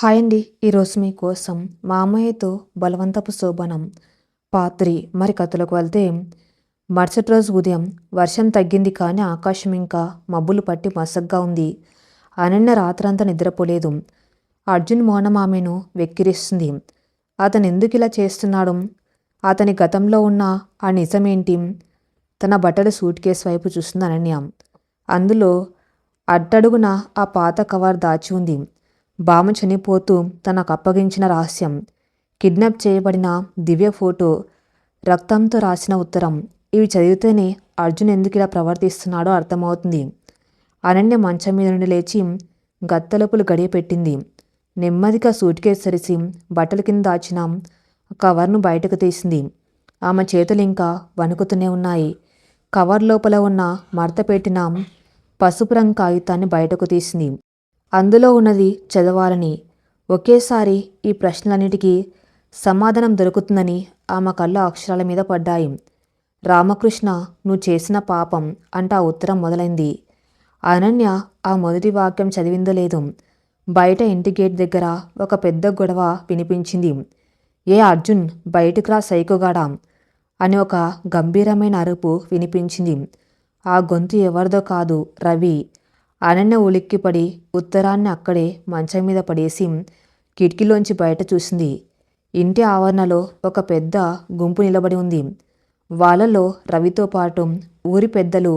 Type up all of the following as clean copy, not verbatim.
Hi అండి. ఈరోజు మీకోసం మామయ్యతో బలవంతపు శోభనం పార్ట్ 3 మరి కథలోకి వెళ్తే మరుసటి రోజు ఉదయం వర్షం తగ్గింది కానీ ఆకాశం ఇంకా మబ్బులు పట్టి మసగ్గా ఉంది. అనన్య రాత్రంతా నిద్రపోలేదు. అర్జున్ మౌనం ఆమెను వెక్కిరిస్తుంది. అతను ఎందుకు ఇలా చేస్తున్నాడు? అతని గతంలో ఉన్న ఆ నిజమేంటి? తన బట్టల సూట్ కేసు వైపు చూస్తుంది అనన్య. అందులో అట్టడుగున ఆ పాత కవర్ దాచి ఉంది. బామ చనిపోతూ తనకు అప్పగించిన రహస్యం, కిడ్నాప్ చేయబడిన దివ్య ఫోటో, రక్తంతో రాసిన ఉత్తరం. ఇవి చదివితేనే అర్జున్ ఎందుకు ఇలా ప్రవర్తిస్తున్నాడో అర్థమవుతుంది. అనన్య మంచం మీద నుండి లేచి గత్తలుపులు గడియ పెట్టింది. నెమ్మదిగా సూట్ కేసు సరిసి బట్టల కింద దాచిన కవర్ను బయటకు తీసింది. ఆమె చేతులు ఇంకా వణుకుతూనే ఉన్నాయి. కవర్ లోపల ఉన్న మడత పెట్టిన పసుపు రంగు కాగితాన్ని బయటకు తీసింది. అందులో ఉన్నది చదవాలని. ఒకేసారి ఈ ప్రశ్నలన్నిటికీ సమాధానం దొరుకుతుందని ఆమె కళ్ళ అక్షరాల మీద పడ్డాయి. రామకృష్ణ, నువ్వు చేసిన పాపం అంట ఆ ఉత్తరం మొదలైంది. అనన్య ఆ మొదటి వాక్యం చదివిందో లేదు. బయట ఇంటి గేట్ దగ్గర ఒక పెద్ద గొడవ వినిపించింది. ఏ అర్జున్, బయటకు రా సైకోగాడా అని ఒక గంభీరమైన అరుపు వినిపించింది. ఆ గొంతు ఎవరిదో కాదు, రవి. అనన్య ఉలిక్కిపడి ఉత్తరాన్ని అక్కడే మంచం మీద పడేసి కిటికీలోంచి బయట చూసింది. ఇంటి ఆవరణలో ఒక పెద్ద గుంపు నిలబడి ఉంది. వాళ్ళలో రవితో పాటు ఊరి పెద్దలు,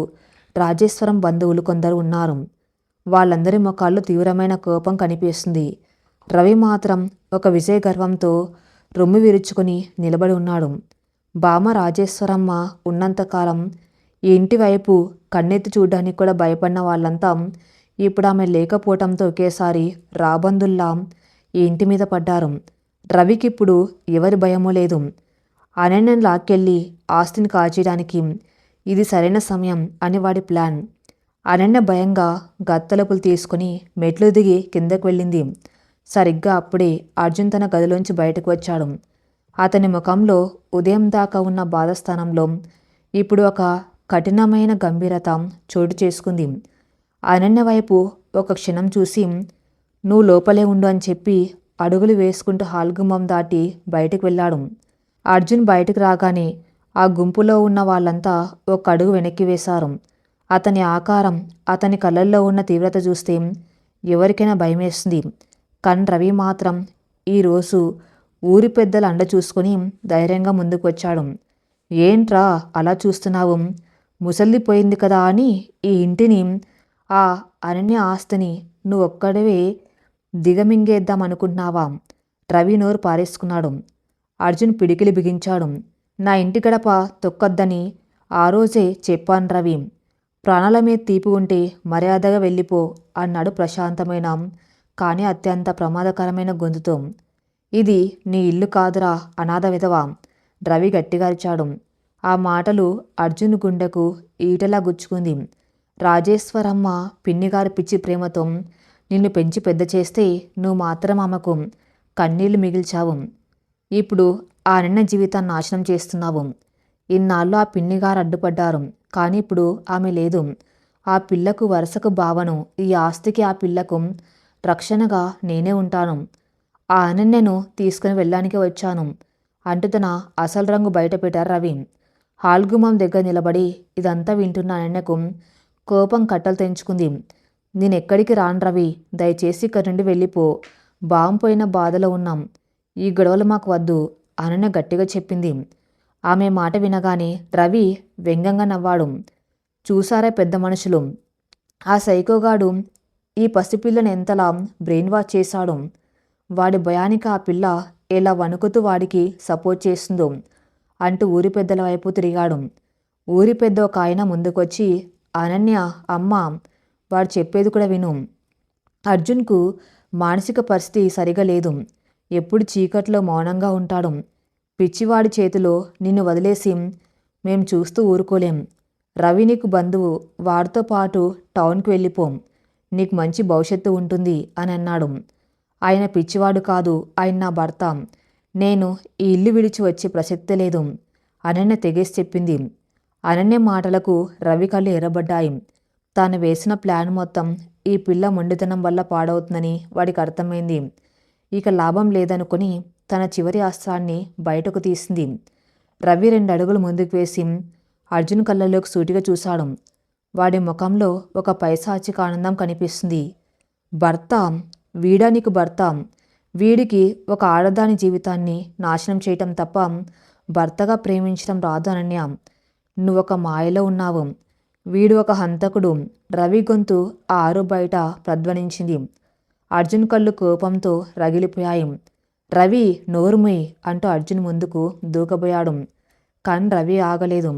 రాజేశ్వరం బంధువులు కొందరు ఉన్నారు. వాళ్ళందరి ముఖాల్లో తీవ్రమైన కోపం కనిపిస్తుంది. రవి మాత్రం ఒక విజయ గర్వంతో రొమ్ము విరుచుకొని నిలబడి ఉన్నాడు. బామ రాజేశ్వరమ్మ ఉన్నంతకాలం ఈ ఇంటి వైపు కన్నెత్తి చూడ్డానికి కూడా భయపడిన వాళ్ళంతా ఇప్పుడు ఆమె లేకపోవటంతో ఒకేసారి రాబందుల్లా ఈ ఇంటి మీద పడ్డారు. రవికిప్పుడు ఎవరి భయమూ లేదు. అనన్యను లాక్కెళ్ళి ఆస్తిని కాల్చేయడానికి ఇది సరైన సమయం అని వాడి ప్లాన్. అనన్య భయంగా గత్తలుపులు తీసుకుని మెట్లు దిగి కిందకు వెళ్ళింది. సరిగ్గా అప్పుడే అర్జున్ తన గదిలోంచి బయటకు వచ్చాడు. అతని ముఖంలో ఉదయం దాకా ఉన్న బాధస్థానంలో ఇప్పుడు ఒక కఠినమైన గంభీరత చోటు చేసుకుంది. అనన్య వైపు ఒక క్షణం చూసి, నువ్వు లోపలే ఉండు అని చెప్పి అడుగులు వేసుకుంటూ హాల్ గుమ్మం దాటి బయటకు వెళ్ళాడు. అర్జున్ బయటకు రాగానే ఆ గుంపులో ఉన్న వాళ్ళంతా ఒక అడుగు వెనక్కి వేశారు. అతని ఆకారం, అతని కళ్ళల్లో ఉన్న తీవ్రత చూస్తే ఎవరికైనా భయమేస్తుంది. కానీ రవి మాత్రం ఈరోజు ఊరి పెద్దల అండ చూసుకొని ధైర్యంగా ముందుకు వచ్చాడు. ఏంట్రా అలా చూస్తున్నావు? ముసలిపోయింది కదా అని ఈ ఇంటిని, ఆ అనన్య ఆస్తిని నువ్వొక్కడివే దిగమింగేద్దాం అనుకుంటున్నావా? రవి నోరు పారేసుకున్నాడు. అర్జున్ పిడికిలి బిగించాడు. నా ఇంటి గడప తొక్కొద్దని ఆ రోజే చెప్పాను రవి. ప్రాణాల మీద తీపి ఉంటే మర్యాదగా వెళ్ళిపో అన్నాడు ప్రశాంతమైన కానీ అత్యంత ప్రమాదకరమైన గొంతుతో. ఇది నీ ఇల్లు కాదురా అనాథ విధవా, రవి గట్టిగా అరిచాడు. ఆ మాటలు అర్జున్ గుండెకు ఈటలా గుచ్చుకుంది. రాజేశ్వరమ్మ పిన్నిగారి పిచ్చి ప్రేమతో నిన్ను పెంచి పెద్ద చేస్తే నువ్వు మాత్రం ఆమెకు కన్నీళ్లు మిగిల్చావు. ఇప్పుడు ఆ నిన్న జీవితాన్ని నాశనం చేస్తున్నావు. ఇన్నాళ్ళు ఆ పిన్నిగారు అడ్డుపడ్డారు, కానీ ఇప్పుడు ఆమె లేదు. ఆ పిల్లకు వరుసకు బావను, ఈ ఆస్తికి ఆ పిల్లకు రక్షణగా నేనే ఉంటాను. ఆ అనన్యను తీసుకుని వెళ్ళడానికి వచ్చాను అంటూ తన అసలు రంగు బయట పెట్టారు రవి. హాల్ గుమ్మం దగ్గర నిలబడి ఇదంతా వింటున్న అనన్యకు కోపం కట్టలు తెంచుకుంది. నేనెక్కడికి రాను రవి, దయచేసి ఇక్కడి నుండి వెళ్ళిపో. బాంపోయిన బాధలో ఉన్నాం, ఈ గొడవలు మాకు వద్దు అనన్య గట్టిగా చెప్పింది. ఆమె మాట వినగానే రవి వ్యంగ్యంగా నవ్వాడు. చూసారా పెద్ద మనుషులు, ఆ సైకోగాడు ఈ పసిపిల్లను ఎంతలా బ్రెయిన్ వాష్ చేశాడు. వాడి భయానికి ఆ పిల్ల ఎలా వణుకుతూ వాడికి సపోర్ట్ చేస్తుందో అంటూ ఊరి పెద్దల వైపు తిరిగాడు. ఊరి పెద్ద ఒక ఆయన ముందుకొచ్చి, అనన్య అమ్మ, వాడు చెప్పేది కూడా విను. అర్జున్కు మానసిక పరిస్థితి సరిగా లేదు. ఎప్పుడు చీకట్లో మౌనంగా ఉంటాడు. పిచ్చివాడి చేతిలో నిన్ను వదిలేసి మేం చూస్తూ ఊరుకోలేం. రవి నీకు బంధువు, వాడితో పాటు టౌన్కి వెళ్ళిపోం, నీకు మంచి భవిష్యత్తు ఉంటుంది అని అన్నాడు. ఆయన పిచ్చివాడు కాదు, ఆయన నా భర్త. నేను ఈ ఇల్లు విడిచి వచ్చే ప్రసక్తే లేదు అనన్య తెగేసి చెప్పింది. అనన్య మాటలకు రవి కళ్ళు ఎర్రబడ్డాయి. తాను వేసిన ప్లాన్ మొత్తం ఈ పిల్ల మొండితనం వల్ల పాడవుతుందని వాడికి అర్థమైంది. ఇక లాభం లేదనుకొని తన చివరి అస్త్రాన్ని బయటకు తీసింది. రవి 2 అడుగులు ముందుకు వేసి అర్జున్ కళ్ళలోకి సూటిగా చూశాడు. వాడి ముఖంలో ఒక పైశాచిక ఆనందం కనిపిస్తుంది. భర్త, వీడా నీకు భర్త? వీడికి ఒక ఆడదాని జీవితాన్ని నాశనం చేయటం తప్ప భర్తగా ప్రేమించడం రాదు అనన్య. నువ్వొక మాయలో ఉన్నావు. వీడు ఒక హంతకుడు. రవి గొంతు ఆ ఆరు బయట ప్రధ్వనించింది. అర్జున్ కళ్ళు కోపంతో రగిలిపోయాయి. రవి, నోరుముయ్ అంటూ అర్జున్ ముందుకు దూకబోయాడు. కానీ రవి ఆగలేదు.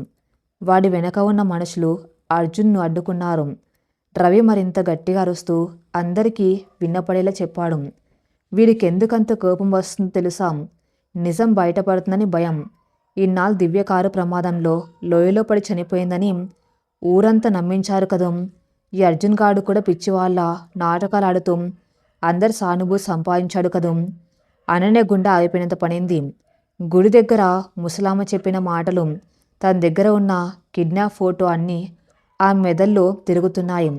వాడి వెనక ఉన్న మనుషులు అర్జున్ను అడ్డుకున్నారు. రవి మరింత గట్టిగా అరుస్తూ అందరికీ విన్నపడేలా చెప్పాడు. వీడికెందుకంత కోపం వస్తుందో తెలుసా? నిజం బయటపడుతుందని భయం. ఇన్నాళ్ళు దివ్య కారు ప్రమాదంలో లోయలో పడి చనిపోయిందని ఊరంతా నమ్మించారు కదూ. ఈ అర్జున్ గాడు కూడా పిచ్చివాళ్ళ నాటకాలు ఆడుతూ అందరి సానుభూతి సంపాదించాడు కదూ. అననే గుండె ఆగిపోయినంత పనింది. గుడి దగ్గర ముసలామ చెప్పిన మాటలు, తన దగ్గర ఉన్న కిడ్నాప్ ఫోటో అన్నీ ఆ మెదల్లో తిరుగుతున్నాయి.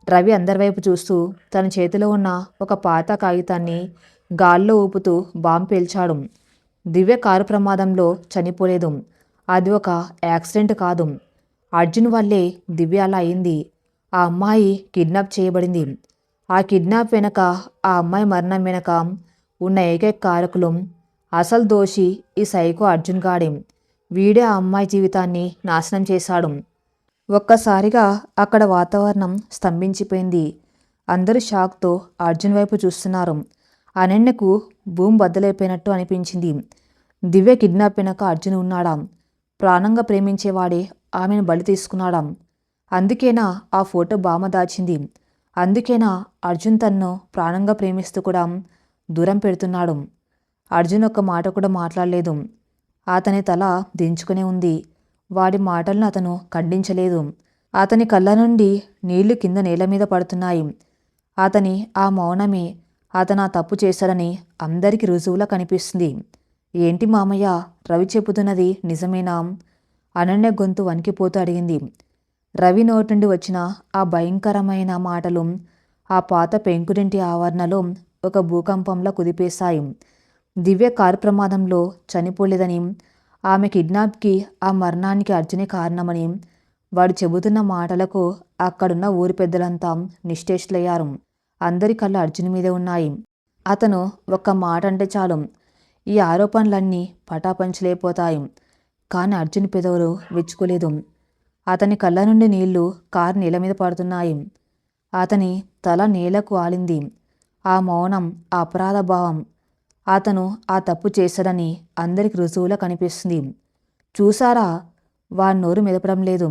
రవి అందరి వైపు చూస్తూ తన చేతిలో ఉన్న ఒక పాత కాగితాన్ని గాల్లో ఊపుతూ బాంబు పేల్చాడు. దివ్య కారు ప్రమాదంలో చనిపోలేదు. అది ఒక యాక్సిడెంట్ కాదు. అర్జున్ వల్లే దివ్య అలా అయింది. ఆ అమ్మాయి కిడ్నాప్ చేయబడింది. ఆ కిడ్నాప్ వెనక, ఆ అమ్మాయి మరణం వెనక ఉన్న ఏకైక కారకులు, అసలు దోషి ఈ సైకో అర్జున్ గాడే. వీడే ఆ అమ్మాయి జీవితాన్ని నాశనం చేశాడు. ఒక్కసారిగా అక్కడ వాతావరణం స్తంభించిపోయింది. అందరూ షాక్తో అర్జున్ వైపు చూస్తున్నారు. అనన్యకు భూమి బద్దలైపోయినట్టు అనిపించింది. దివ్య కిడ్నాప్ వెనక అర్జున్ ఉన్నాడా? ప్రాణంగా ప్రేమించేవాడే ఆమెను బలి తీసుకున్నాడా? అందుకేనా ఆ ఫోటో బామ దాచింది? అందుకేనా అర్జున్ తన్ను ప్రాణంగా ప్రేమిస్తూ కూడా దూరం పెడుతున్నాడు? అర్జున్ ఒక్క మాట కూడా మాట్లాడలేదు. అతని తల దించుకునే ఉంది. వాడి మాటలను అతను ఖండించలేదు. అతని కళ్ళ నుండి నీళ్లు కింద నేల మీద పడుతున్నాయి. అతని ఆ మౌనమే అతను ఆ తప్పు చేశాడని అందరికీ రుజువులా కనిపిస్తుంది. ఏంటి మామయ్య, రవి చెబుతున్నది నిజమేనా? అనన్య గొంతు వణికిపోతూ అడిగింది. రవి నోటి నుండి వచ్చిన ఆ భయంకరమైన మాటలు ఆ పాత పెంకుటింటి ఆవరణలో ఒక భూకంపంలా కుదిపేశాయి. దివ్య కారు ప్రమాదంలో చనిపోలేదని, ఆమె కిడ్నాప్కి, ఆ మరణానికి అర్జునే కారణమని వాడు చెబుతున్న మాటలకు అక్కడున్న ఊరి పెద్దలంతా నిశ్చేష్లయ్యారు. అందరి కళ్ళు అర్జున్ మీదే ఉన్నాయి. అతను ఒక్క మాట అంటే చాలు, ఈ ఆరోపణలన్నీ పటాపంచలేకపోతాయి. కానీ అర్జున్ పెదవులు విచ్చుకోలేదు. అతని కళ్ళ నుండి నీళ్లు కారు నేల మీద పడుతున్నాయి. అతని తల నేలకు ఆలింది. ఆ మౌనం, ఆ అపరాధ భావం. అతను ఆ తప్పు చేశాడని అందరికి రుజువులా కనిపిస్తుంది. చూసారా, వాడి నోరు మెదపడం లేదు.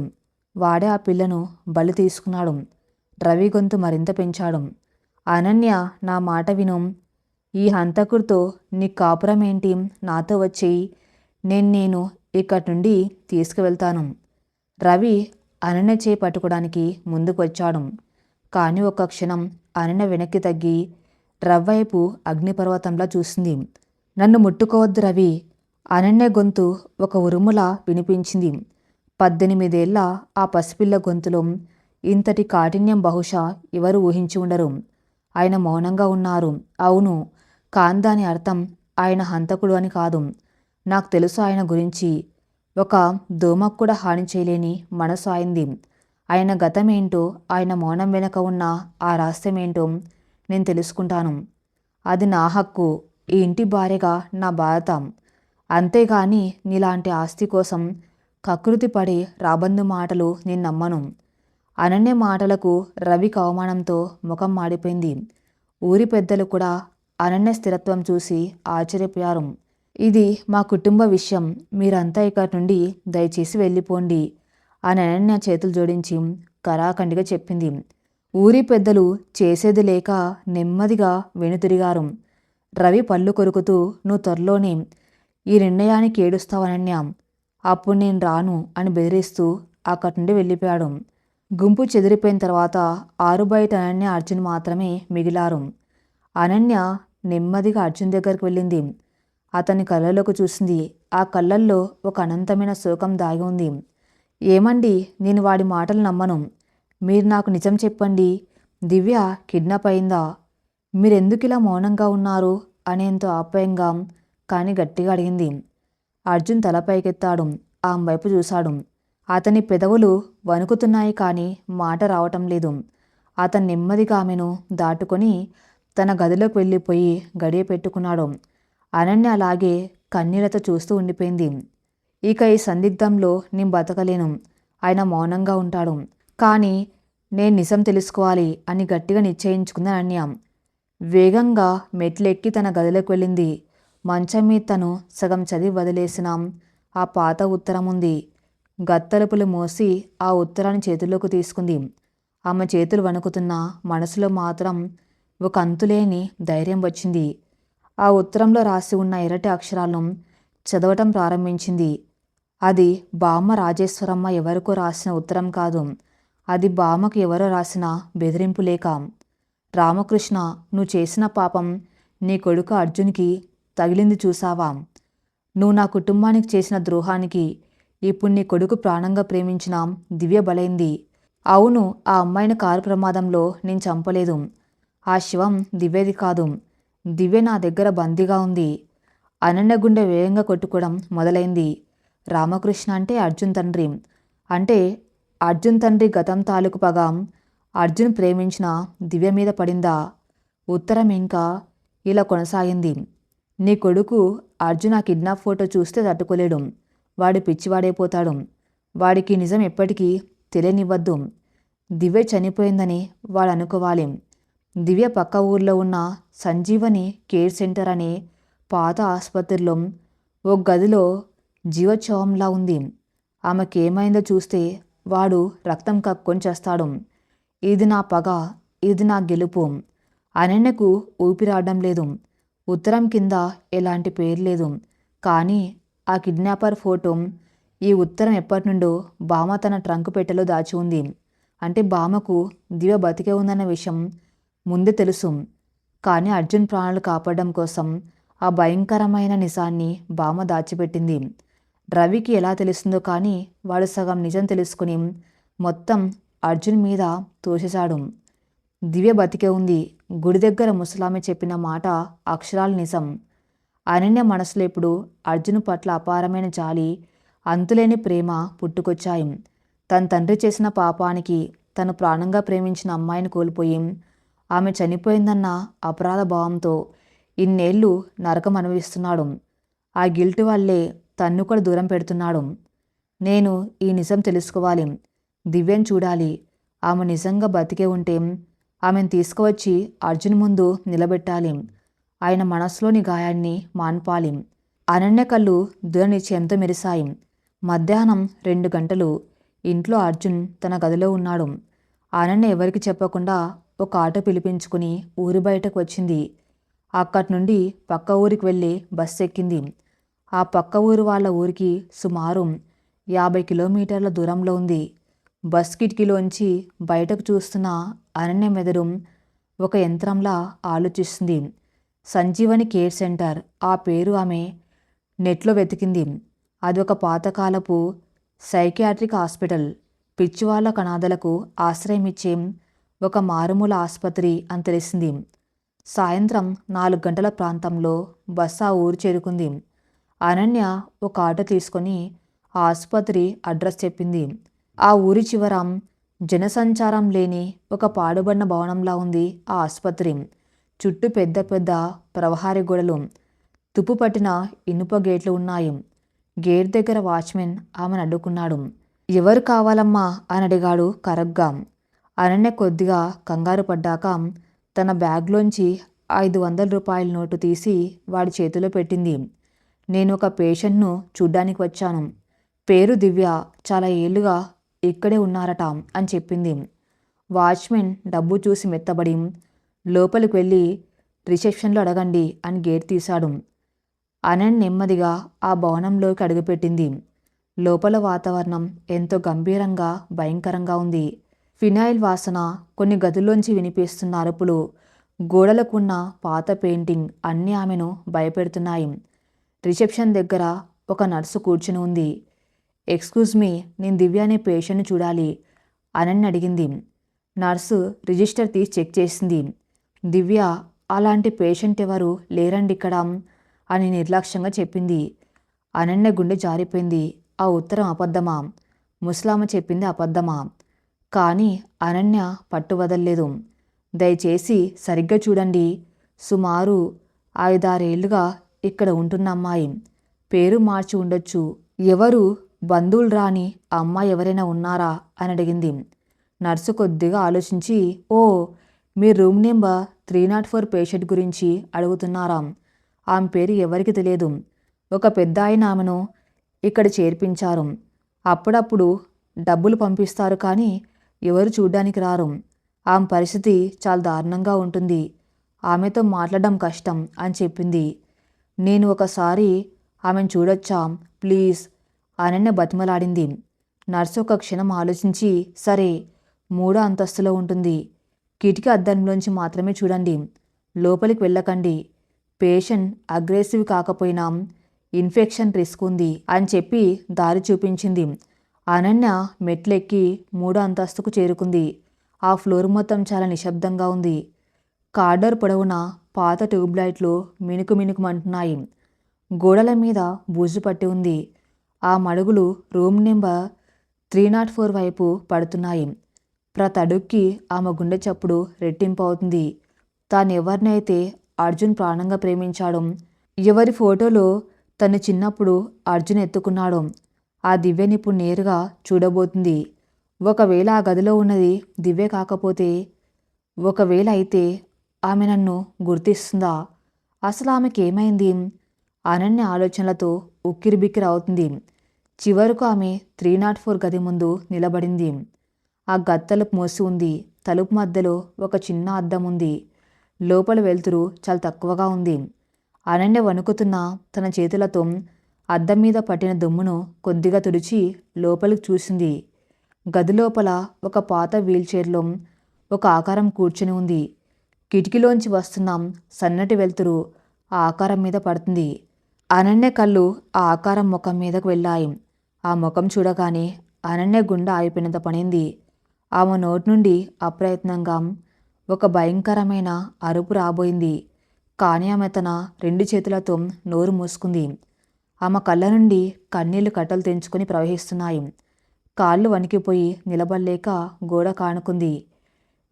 వాడే ఆ పిల్లను బలి తీసుకున్నాడు. రవి గొంతు మరింత పెంచాడు. అనన్య, నా మాట విను. ఈ హంతకుడితో నీ కాపురం ఏంటి? నాతో వచ్చేయి. నేను ఇక్కడి నుండి తీసుకువెళ్తాను. రవి అనన్య చేయి పట్టుకోవడానికి ముందుకు వచ్చాడు. కానీ ఒక్క క్షణం అనన్య వెనక్కి తగ్గి రవ్వైపు అగ్నిపర్వతంలా చూసింది. నన్ను ముట్టుకోవద్దు రవి. అనన్య గొంతు ఒక ఉరుములా వినిపించింది. 18 ఏళ్ల ఆ పసిపిల్ల గొంతులో ఇంతటి కాఠిన్యం బహుశా ఎవరు ఊహించి ఉండరు. ఆయన మౌనంగా ఉన్నారు. అవును, కాని దాని అర్థం ఆయన హంతకుడు అని కాదు. నాకు తెలుసు ఆయన గురించి. ఒక దోమకు కూడా హాని చేయలేని మనసు అయింది. ఆయన గతమేంటో, ఆయన మౌనం వెనక ఉన్న ఆ రహస్యమేంటో నేను తెలుసుకుంటాను. అది నా హక్కు. ఈ ఇంటి భార్యగా నా బాధ్యత. అంతేగాని నీలాంటి ఆస్తి కోసం కకృతి పడే రాబందు మాటలు నేను నమ్మను. అనన్య మాటలకు రవికి అవమానంతో ముఖం మాడిపోయింది. ఊరి పెద్దలు కూడా అనన్య స్థిరత్వం చూసి ఆశ్చర్యపోయారు. ఇది మా కుటుంబ విషయం. మీరంతా ఇక్కడి నుండి దయచేసి వెళ్ళిపోండి అని అనన్య చేతులు జోడించి కరాఖండిగా చెప్పింది. ఊరి పెద్దలు చేసేది లేక నెమ్మదిగా వెనుతిరిగారు. రవి పళ్ళు కొరుకుతూ, నువ్వు త్వరలోనే ఈ నిర్ణయానికి ఏడుస్తావనన్య. అప్పుడు నేను రాను అని బెదిరిస్తూ అక్కడి నుండి వెళ్ళిపోయాడు. గుంపు చెదిరిపోయిన తర్వాత ఆరు బయట అనన్య, అర్జున్ మాత్రమే మిగిలారు. అనన్య నెమ్మదిగా అర్జున్ దగ్గరికి వెళ్ళింది. అతని కళ్ళలోకి చూసింది. ఆ కళ్ళల్లో ఒక అనంతమైన శోకం దాగి ఉంది. ఏమండి, నేను వాడి మాటలు నమ్మను. మీరు నాకు నిజం చెప్పండి. దివ్య కిడ్నాప్ అయిందా? మీరెందుకు ఇలా మౌనంగా ఉన్నారు అనేంతో ఆప్యాయంగా కానీ గట్టిగా అడిగింది. అర్జున్ తల పైకెత్తాడు. ఆమె వైపు చూశాడు. అతని పెదవులు వణుకుతున్నాయి కానీ మాట రావటం లేదు. అతను నెమ్మదిగా ఆమెను దాటుకొని తన గదిలోకి వెళ్ళిపోయి గడియ పెట్టుకున్నాడు. అనన్య అలాగే కన్నీళ్లతో చూస్తూ ఉండిపోయింది. ఇక ఈ సందిగ్ధంలో నేను బతకలేను. ఆయన మౌనంగా ఉంటాడు. కానీ నేను నిజం తెలుసుకోవాలి అని గట్టిగా నిశ్చయించుకుంది అనన్య. వేగంగా మెట్లెక్కి తన గదిలోకి వెళ్ళింది. మంచం మీద తను సగం చదివి వదిలేసిన ఆ పాత ఉత్తరం ఉంది. గత్తలుపులు మోసి ఆ ఉత్తరాన్ని చేతుల్లోకి తీసుకుంది. ఆమె చేతులు వణుకుతున్నా మనసులో మాత్రం ఒక అంతులేని ధైర్యం వచ్చింది. ఆ ఉత్తరంలో రాసి ఉన్న ఎర్రటి అక్షరాలను చదవటం ప్రారంభించింది. అది బామ్మ రాజేశ్వరమ్మ ఎవరికో రాసిన ఉత్తరం కాదు. అది బామ్మకు ఎవరో రాసిన బెదిరింపు లేఖ. రామకృష్ణ, నువ్వు చేసిన పాపం నీ కొడుకు అర్జున్కి తగిలింది చూసావా? నువ్వు నా కుటుంబానికి చేసిన ద్రోహానికి ఇప్పుడు నీ కొడుకు ప్రాణంగా ప్రేమించిన దివ్య బలైంది. అవును, ఆ అమ్మాయిని కారు ప్రమాదంలో నేను చంపలేదు. ఆ శవం దివ్యది కాదు. దివ్య నా దగ్గర బందీగా ఉంది. అనన్య గుండె వేగంగా కొట్టుకోవడం మొదలైంది. రామకృష్ణ అంటే అర్జున్ తండ్రి. అంటే అర్జున్ తండ్రి గతం తాలూకు పగ అర్జున్ ప్రేమించిన దివ్య మీద పడిందా? ఉత్తరం ఇంకా ఇలా కొనసాగింది. నీ కొడుకు అర్జున్ ఆ కిడ్నాప్ ఫోటో చూస్తే తట్టుకోలేడు. వాడు పిచ్చివాడైపోతాడు. వాడికి నిజం ఎప్పటికీ తెలియనివ్వద్దు. దివ్య చనిపోయిందని వాడు అనుకోవాలి. దివ్య పక్క ఊర్లో ఉన్న సంజీవని కేర్ సెంటర్ అనే పాత ఆసుపత్రిలో ఓ గదిలో జీవోత్సవంలా ఉంది. ఆమెకేమైందో చూస్తే వాడు రక్తం కక్కొని చేస్తాడు. ఇది నా పగ, ఇది నా గెలుపు. అనన్యకు ఊపిరాడడం లేదు. ఉత్తరం కింద ఎలాంటి పేరు లేదు. కానీ ఆ కిడ్నాపర్ ఫోటో, ఈ ఉత్తరం ఎప్పటి నుండో బామ్మ తన ట్రంకు పెట్టెలో దాచి ఉంది. అంటే బామ్మకు దివ్య బతికే ఉందన్న విషయం ముందే తెలుసు. కానీ అర్జున్ ప్రాణాలు కాపాడడం కోసం ఆ భయంకరమైన నిజాన్ని బామ్మ దాచిపెట్టింది. రవికి ఎలా తెలుస్తుందో కానీ వాడు సగం నిజం తెలుసుకుని మొత్తం అర్జున్ మీద తోసేశాడు. దివ్య బతికే ఉంది. గుడి దగ్గర ముసలామె చెప్పిన మాట అక్షరాలు నిజం. అనన్య మనసులో ఇప్పుడు అర్జున్ పట్ల అపారమైన జాలి, అంతులేని ప్రేమ పుట్టుకొచ్చాయి. తన తండ్రి చేసిన పాపానికి తను ప్రాణంగా ప్రేమించిన అమ్మాయిని కోల్పోయి ఆమె చనిపోయిందన్న అపరాధ భావంతో ఇన్నేళ్లు నరకం అనుభవిస్తున్నాడు. ఆ గిల్ట్ వల్లే తన్ను కూడా దూరం పెడుతున్నాడు. నేను ఈ నిజం తెలుసుకోవాలి. దివ్యను చూడాలి. ఆమె నిజంగా బతికే ఉంటే ఆమెను తీసుకువచ్చి అర్జున్ ముందు నిలబెట్టాలి. ఆయన మనసులోని గాయాన్ని మాన్పాలి. అనన్య కళ్ళు దృఢ నిశ్చయంతో మెరిశాయి. మధ్యాహ్నం 2 గంటలు. ఇంట్లో అర్జున్ తన గదిలో ఉన్నాడు. అనన్య ఎవరికి చెప్పకుండా ఒక ఆటో పిలిపించుకుని ఊరి బయటకు వచ్చింది. అక్కడి నుండి పక్క ఊరికి వెళ్ళి బస్సు ఎక్కింది. ఆ పక్క ఊరు వాళ్ళ ఊరికి సుమారు 50 కిలోమీటర్ల దూరంలో ఉంది. బస్ కిటికీలోంచి బయటకు చూస్తున్న అనన్య మెదడు ఒక యంత్రంలా ఆలోచిస్తుంది. సంజీవని కేర్ సెంటర్, ఆ పేరు ఆమె నెట్లో వెతికింది. అదొక పాతకాలపు సైకియాట్రిక్ హాస్పిటల్. పిచ్చివాళ్ల అనాథలకు ఆశ్రయం ఇచ్చే ఒక మారుమూల ఆసుపత్రి అని తెలిసింది. సాయంత్రం 4 గంటల ప్రాంతంలో బస్సు ఆ ఊరు చేరుకుంది. అనన్య ఒక ఆటో తీసుకొని ఆ ఆసుపత్రి అడ్రస్ చెప్పింది. ఆ ఊరి చివర జనసంచారం లేని ఒక పాడుబడిన భవనంలా ఉంది ఆ ఆసుపత్రి. చుట్టూ పెద్ద పెద్ద ప్రహరీ గోడలు, తుప్పు పట్టిన ఇనుప గేట్లు ఉన్నాయి. గేట్ దగ్గర వాచ్మెన్ ఆమెను అడ్డుకున్నాడు. ఎవరు కావాలమ్మా అని అడిగాడు కరగ్గా. అనన్య కొద్దిగా కంగారు పడ్డాక తన బ్యాగ్లోంచి 500 రూపాయల నోటు తీసి వాడి చేతిలో పెట్టింది. నేను ఒక పేషెంట్ను చూడ్డానికి వచ్చాను. పేరు దివ్య, చాలా ఏళ్లుగా ఇక్కడే ఉన్నారట అని చెప్పింది. వాచ్మెన్ డబ్బు చూసి మెత్తబడి లోపలికి వెళ్ళి రిసెప్షన్లో అడగండి అని గేట్ తీశాడు. అనన్య నెమ్మదిగా ఆ భవనంలోకి అడుగుపెట్టింది. లోపల వాతావరణం ఎంతో గంభీరంగా భయంకరంగా ఉంది. ఫినాయిల్ వాసన, కొన్ని గదుల్లోంచి వినిపిస్తున్న అరుపులు, గోడలకున్న పాత పెయింటింగ్ అన్నీ ఆమెను భయపెడుతున్నాయి. రిసెప్షన్ దగ్గర ఒక నర్సు కూర్చుని ఉంది. ఎక్స్క్యూజ్ మీ, నేను దివ్య అనే పేషెంట్ని చూడాలి అనన్య అడిగింది. నర్సు రిజిస్టర్ తీసి చెక్ చేసింది. దివ్య అలాంటి పేషెంట్ ఎవరు లేరండి ఇక్కడ అని నిర్లక్ష్యంగా చెప్పింది. అనన్య గుండె జారిపోయింది. ఆ ఉత్తరం అబద్ధమా? ముసలామ చెప్పింది అబద్ధమా? కానీ అనన్య పట్టు వదల్లేదు. దయచేసి సరిగ్గా చూడండి. సుమారు 5-6 ఏళ్లుగా ఇక్కడ ఉంటున్న అమ్మాయి. పేరు మార్చి ఉండొచ్చు. ఎవరు బంధువులు రాని ఆ అమ్మాయి ఎవరైనా ఉన్నారా అని అడిగింది. నర్సు కొద్దిగా ఆలోచించి, ఓ, మీ రూమ్ నెంబర్ 304 పేషెంట్ గురించి అడుగుతున్నారా? ఆమె పేరు ఎవరికి తెలియదు. ఒక పెద్ద ఆయన ఆమెను ఇక్కడ చేర్పించారు. అప్పుడప్పుడు డబ్బులు పంపిస్తారు కానీ ఎవరు చూడ్డానికి రారు. ఆమె పరిస్థితి చాలా దారుణంగా ఉంటుంది. ఆమెతో మాట్లాడడం కష్టం అని చెప్పింది. నేను ఒకసారి ఆమెను చూడొచ్చా ప్లీజ్? అనన్య బతిమలాడింది. నర్సు ఒక క్షణం ఆలోచించి, సరే, 3వ అంతస్తులో ఉంటుంది. కిటికీ అద్దంలోంచి మాత్రమే చూడండి. లోపలికి వెళ్ళకండి. పేషెంట్ అగ్రెసివ్ కాకపోయినా ఇన్ఫెక్షన్ రిస్క్ ఉంది అని చెప్పి దారి చూపించింది. అనన్య మెట్లెక్కి 3వ అంతస్తుకు చేరుకుంది. ఆ ఫ్లోర్ మొత్తం చాలా నిశ్శబ్దంగా ఉంది. కారిడార్ పొడవునా పాత ట్యూబ్లైట్లు మినుకు మినుకుమంటున్నాయి. గోడల మీద బూజు పట్టి ఉంది. ఆ మడుగులు రూమ్ నెంబర్ 304 వైపు పడుతున్నాయి. ప్రతి అడుగుకి ఆమె గుండె చప్పుడు రెట్టింపు అవుతుంది. తానెవరినైతే అర్జున్ ప్రాణంగా ప్రేమించాడో, ఎవరి ఫోటోలో తను చిన్నప్పుడు అర్జున్ ఎత్తుకున్నాడో ఆ దివ్యని ఇప్పుడు నేరుగా చూడబోతుంది. ఒకవేళ ఆ గదిలో ఉన్నది దివ్య కాకపోతే, ఒకవేళ అయితే ఆమె నన్ను గుర్తిస్తుందా? అసలు ఆమెకేమైంది? అనన్య ఆలోచనలతో ఉక్కిరిబిక్కిరి అవుతుంది. చివరకు ఆమె 304 గది ముందు నిలబడింది. ఆ గది తలుపు మూసి ఉంది. తలుపు మధ్యలో ఒక చిన్న అద్దం ఉంది. లోపల వెలుతురు చాలా తక్కువగా ఉంది. అనన్య వణుకుతున్న తన చేతులతో అద్దం మీద పట్టిన దుమ్మును కొద్దిగా తుడిచి లోపలికి చూసింది. గది లోపల ఒక పాత వీల్చైర్లో ఒక ఆకారం కూర్చుని ఉంది. కిటికీలోంచి వస్తున్న సన్నటి వెలుతురు ఆ ఆకారం మీద పడుతుంది. అనన్య కళ్ళు ఆ ఆకారం ముఖం మీదకు వెళ్ళాయి. ఆ ముఖం చూడగానే అనన్య గుండె ఆగిపోయినంత పడింది. ఆమె నోటి నుండి అప్రయత్నంగా ఒక భయంకరమైన అరుపు రాబోయింది. కానీ ఆమె తన 2 చేతులతో నోరు మూసుకుంది. ఆమె కళ్ళ నుండి కన్నీళ్లు కట్టలు తెంచుకొని ప్రవహిస్తున్నాయి. కాళ్ళు వణికిపోయి నిలబడలేక గోడ కానుకుంది.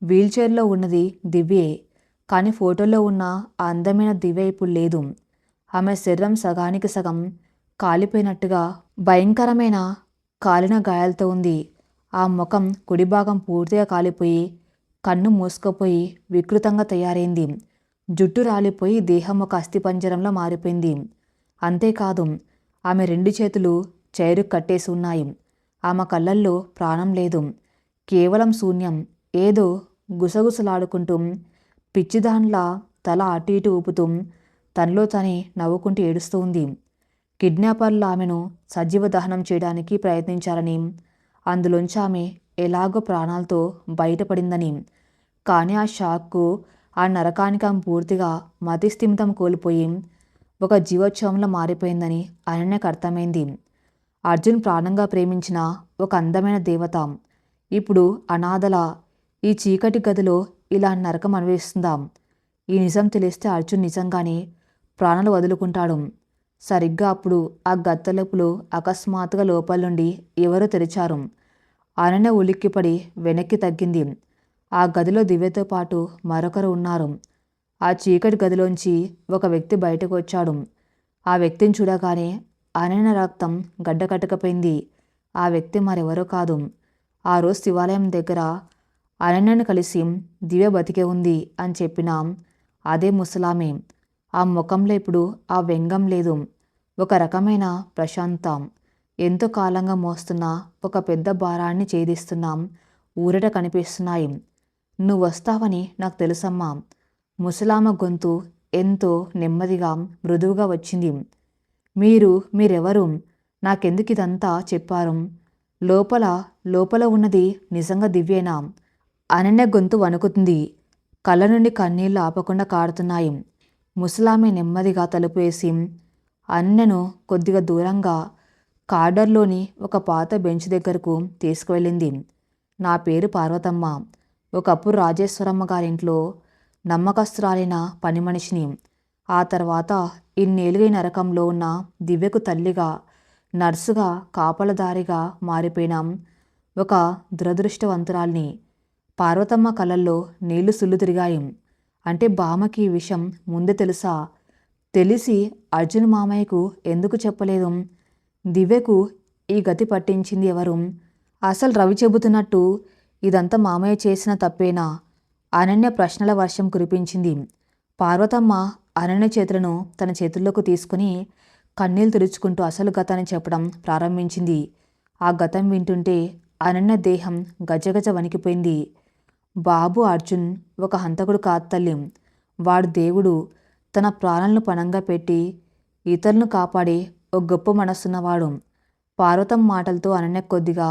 వీల్చైర్లో ఉన్నది దివ్యే. కానీ ఫోటోలో ఉన్న ఆ అందమైన దివ్య ఇప్పుడు లేదు. ఆమె శరీరం సగానికి సగం కాలిపోయినట్టుగా భయంకరమైన కాలిన గాయాలతో ఉంది. ఆ ముఖం కుడిభాగం పూర్తిగా కాలిపోయి కన్ను మూసుకుపోయి వికృతంగా తయారైంది. జుట్టు రాలిపోయి దేహం ఒక అస్థిపంజరంలో మారిపోయింది. అంతేకాదు, ఆమె 2 చేతులు చైరు కట్టేసి ఉన్నాయి. ఆమె కళ్ళల్లో ప్రాణం లేదు. కేవలం శూన్యం. ఏదో గుసగుసలాడుకుంటూ పిచ్చిదాన్లా తల అటు ఇటు ఊపుతూ తనలో తనే నవ్వుకుంటూ ఏడుస్తూ ఉంది. కిడ్నాపర్లు ఆమెను సజీవ దహనం చేయడానికి ప్రయత్నించారని, అందులోంచి ఆమె ఎలాగో ప్రాణాలతో బయటపడిందని, కానీ ఆ షాక్కు, ఆ నరకానికి ఆమె పూర్తిగా మతిస్థిమితం కోల్పోయి ఒక జీవోత్సవంలో మారిపోయిందని అనన్యకు అర్థమైంది. అర్జున్ ప్రాణంగా ప్రేమించిన ఒక అందమైన దేవత ఇప్పుడు అనాథల ఈ చీకటి గదిలో ఇలా నరకం అనుభవిస్తుందా? ఈ నిజం తెలిస్తే అర్జున్ నిజంగానే ప్రాణాలు వదులుకుంటాడు. సరిగ్గా అప్పుడు ఆ గత్తలుపులు అకస్మాత్తుగా లోపల నుండి ఎవరో తెరిచారు. అనన్య ఉలిక్కిపడి వెనక్కి తగ్గింది. ఆ గదిలో దివ్యతో పాటు మరొకరు ఉన్నారు. ఆ చీకటి గదిలోంచి ఒక వ్యక్తి బయటకు వచ్చాడు. ఆ వ్యక్తిని చూడగానే అనన్య రక్తం గడ్డకట్టకపోయింది. ఆ వ్యక్తి మరెవరో కాదు. ఆ రోజు శివాలయం దగ్గర అనన్యను కలిసి దివ్య బతికే ఉంది అని చెప్పిన అదే ముసలామే. ఆ ముఖంలో ఇప్పుడు ఆ వ్యంగం లేదు. ఒక రకమైన ప్రశాంతం. ఎంతో కాలంగా మోస్తున్న ఒక పెద్ద భారాన్ని ఛేదిస్తున్నాం ఊరట కనిపిస్తున్నాయి. నువ్వు వస్తావని నాకు తెలుసమ్మా. ముసలామ గొంతు ఎంతో నెమ్మదిగా మృదువుగా వచ్చింది. మీరెవరు? నాకెందుకు ఇదంతా చెప్పారు? లోపల ఉన్నది నిజంగా దివ్యేనా? అనన్య గొంతు వణుకుతుంది. కళ్ళ నుండి కన్నీళ్లు ఆపకుండా కారుతున్నాయి. ముసలామె నెమ్మదిగా తలుపు వేసి అనన్యను కొద్దిగా దూరంగా కారిడార్లోని ఒక పాత బెంచ్ దగ్గరకు తీసుకువెళ్ళింది. నా పేరు పార్వతమ్మ. ఒకప్పుడు రాజేశ్వరమ్మ గారింట్లో నమ్మకస్తురాలైన పని మనిషిని. ఆ తర్వాత ఇన్నేళ్ళుగా ఈ నరకంలో ఉన్న దివ్యకు తల్లిగా, నర్సుగా, కాపలదారిగా మారిపోయిన ఒక దురదృష్టవంతురాల్ని. పార్వతమ్మ కళ్ళల్లో నీళ్లు సుళ్ళు తిరిగాయి. అంటే బామ్మకి ఈ విషయం ముందే తెలుసా? తెలిసి అర్జున్ మామయ్యకు ఎందుకు చెప్పలేదు? దివ్యకు ఈ గతి పట్టించింది ఎవరు? అసలు రవి చెబుతున్నట్టు ఇదంతా మామయ్య చేసిన తప్పేనా? అనన్య ప్రశ్నల వర్షం కురిపించింది. పార్వతమ్మ అనన్య చేతులను తన చేతుల్లోకి తీసుకుని కన్నీళ్లు తుడుచుకుంటూ అసలు గతాన్ని చెప్పడం ప్రారంభించింది. ఆ గతం వింటుంటే అనన్య దేహం గజగజ వణికిపోయింది. బాబు అర్జున్ ఒక హంతకుడు కాదు తల్లి. వాడు దేవుడు. తన ప్రాణాలను పణంగా పెట్టి ఇతరులను కాపాడే ఒక గొప్ప మనస్సున్నవాడు. పార్వతమ్మ మాటలతో అనన్య కొద్దిగా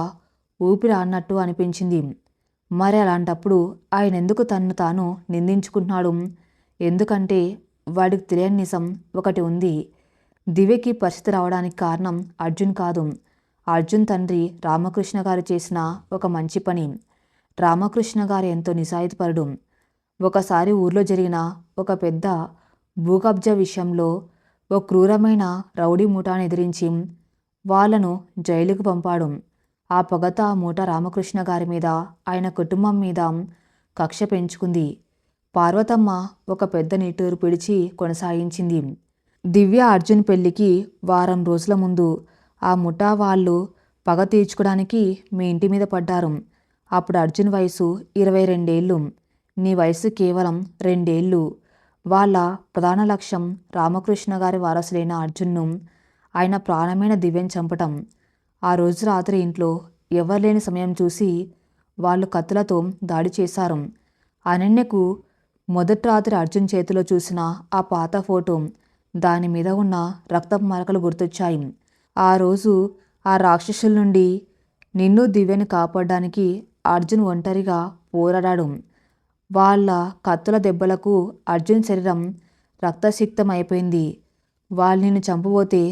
ఊపిరి ఆడినట్టు అనిపించింది. మరి అలాంటప్పుడు ఆయన ఎందుకు తన్ను తాను నిందించుకుంటున్నాడు? ఎందుకంటే వాడికి తెలియని నిజం ఒకటి ఉంది. దివ్యకి పరిస్థితి రావడానికి కారణం అర్జున్ కాదు. అర్జున్ తండ్రి రామకృష్ణ గారు చేసిన ఒక మంచి పని. రామకృష్ణ గారు ఎంతో నిజాయితీపరుడు. ఒకసారి ఊర్లో జరిగిన ఒక పెద్ద భూకబ్జా విషయంలో ఓ క్రూరమైన రౌడీ ముఠాను ఎదిరించి వాళ్లను జైలుకు పంపాడు. ఆ పొగతో ఆ మూట రామకృష్ణ గారి మీద, ఆయన కుటుంబం మీద కక్ష పెంచుకుంది. పార్వతమ్మ ఒక పెద్ద నిట్టూరు పిడిచి కొనసాగించింది. దివ్య అర్జున్ పెళ్లికి వారం రోజుల ముందు ఆ ముఠా వాళ్ళు పగ తీర్చుకోవడానికి మీ ఇంటి మీద పడ్డారు. అప్పుడు అర్జున్ వయసు 22 ఏళ్ళు. నీ వయసు కేవలం 2 ఏళ్ళు. వాళ్ళ ప్రధాన లక్ష్యం రామకృష్ణ గారి వారసులైన అర్జున్ను, ఆయన ప్రాణమైన దివ్యను చంపటం. ఆ రోజు రాత్రి ఇంట్లో ఎవరు లేని సమయం చూసి వాళ్ళు కత్తులతో దాడి చేశారు. అనన్యకు మొదటి రాత్రి అర్జున్ చేతిలో చూసిన ఆ పాత ఫోటో, దాని మీద ఉన్న రక్తపు మరకలు గుర్తొచ్చాయి. ఆ రోజు ఆ రాక్షసుల నుండి నిన్ను దివ్యను కాపాడడానికి అర్జున్ ఒంటరిగా పోరాడాడు. వాళ్ళ కత్తుల దెబ్బలకు అర్జున్ శరీరం రక్తసిక్తం అయిపోయింది. వాళ్ళు నిన్ను చంపబోతే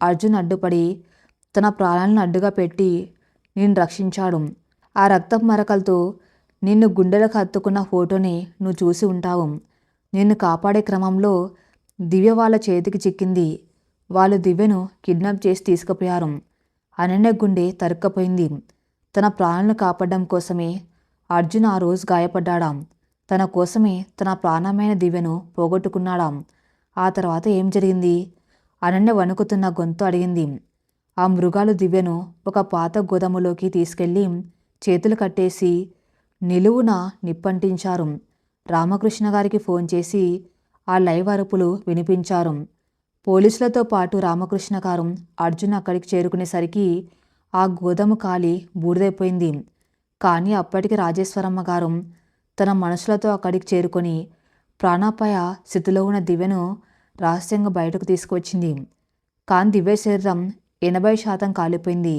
అర్జున్ అడ్డుపడి తన ప్రాణాలను అడ్డుగా పెట్టి నిన్ను రక్షించాడు. ఆ రక్తపు మరకలతో నిన్ను గుండెలకు హత్తుకున్న ఫోటోని నువ్వు చూసి ఉంటావు. నిన్ను కాపాడే క్రమంలో దివ్య వాళ్ళ చేతికి చిక్కింది. వాళ్ళు దివ్యను కిడ్నాప్ చేసి తీసుకుపోయారు. అనన్య గుండె తరుక్కపోయింది. తన ప్రాణాలను కాపాడడం కోసమే అర్జున్ ఆ రోజు గాయపడ్డాడా? తన కోసమే తన ప్రాణమైన దివ్యను పోగొట్టుకున్నాడా? ఆ తర్వాత ఏం జరిగింది? అనన్య వణుకుతున్న గొంతు అడిగింది. ఆ మృగాలు దివ్యను ఒక పాత గోదాములోకి తీసుకెళ్లి చేతులు కట్టేసి నిలువున నిప్పంటించారు. రామకృష్ణ గారికి ఫోన్ చేసి ఆ లైవ్ అరుపులు వినిపించారు. పోలీసులతో పాటు రామకృష్ణ గారు అర్జున్ అక్కడికి చేరుకునేసరికి ఆ గోదాము కాలి బూడిదైపోయింది. కానీ అప్పటికి రాజేశ్వరమ్మ గారు తన మనుషులతో అక్కడికి చేరుకొని ప్రాణాపాయ స్థితిలో ఉన్న దివ్యను రహస్యంగా బయటకు తీసుకువచ్చింది. కానీ దివ్య శరీరం 80% కాలిపోయింది.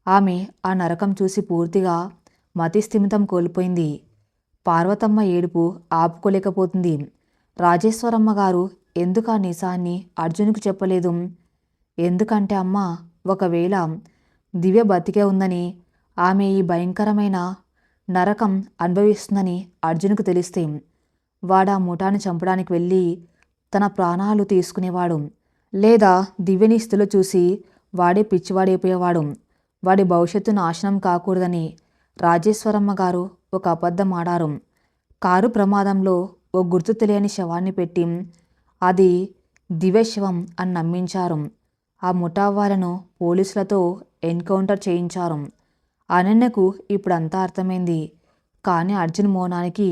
ఆమె ఆ నరకం చూసి పూర్తిగా మతిస్థిమితం కోల్పోయింది. పార్వతమ్మ ఏడుపు ఆపుకోలేకపోతుంది. రాజేశ్వరమ్మ గారు ఎందుకు ఆ నిజాన్ని అర్జున్కు చెప్పలేదు? ఎందుకంటే అమ్మ, ఒకవేళ దివ్య బతికే ఉందని, ఆమె ఈ భయంకరమైన నరకం అనుభవిస్తుందని అర్జున్కు తెలిస్తే వాడు ఆ ముఠాను చంపడానికి వెళ్ళి తన ప్రాణాలు తీసుకునేవాడు. లేదా దివ్యని స్థితిలో చూసి వాడే పిచ్చివాడైపోయేవాడు. వాడి భవిష్యత్తు నాశనం కాకూడదని రాజేశ్వరమ్మ గారు ఒక అబద్ధం ఆడారు. కారు ప్రమాదంలో ఓ గుర్తు తెలియని శవాన్ని పెట్టి అది దివ్య శవం అని నమ్మించారు. ఆ ముఠా వాళ్ళను పోలీసులతో ఎన్కౌంటర్ చేయించారు. అనన్యకు ఇప్పుడంతా అర్థమైంది. కానీ అర్జున్ మౌనానికి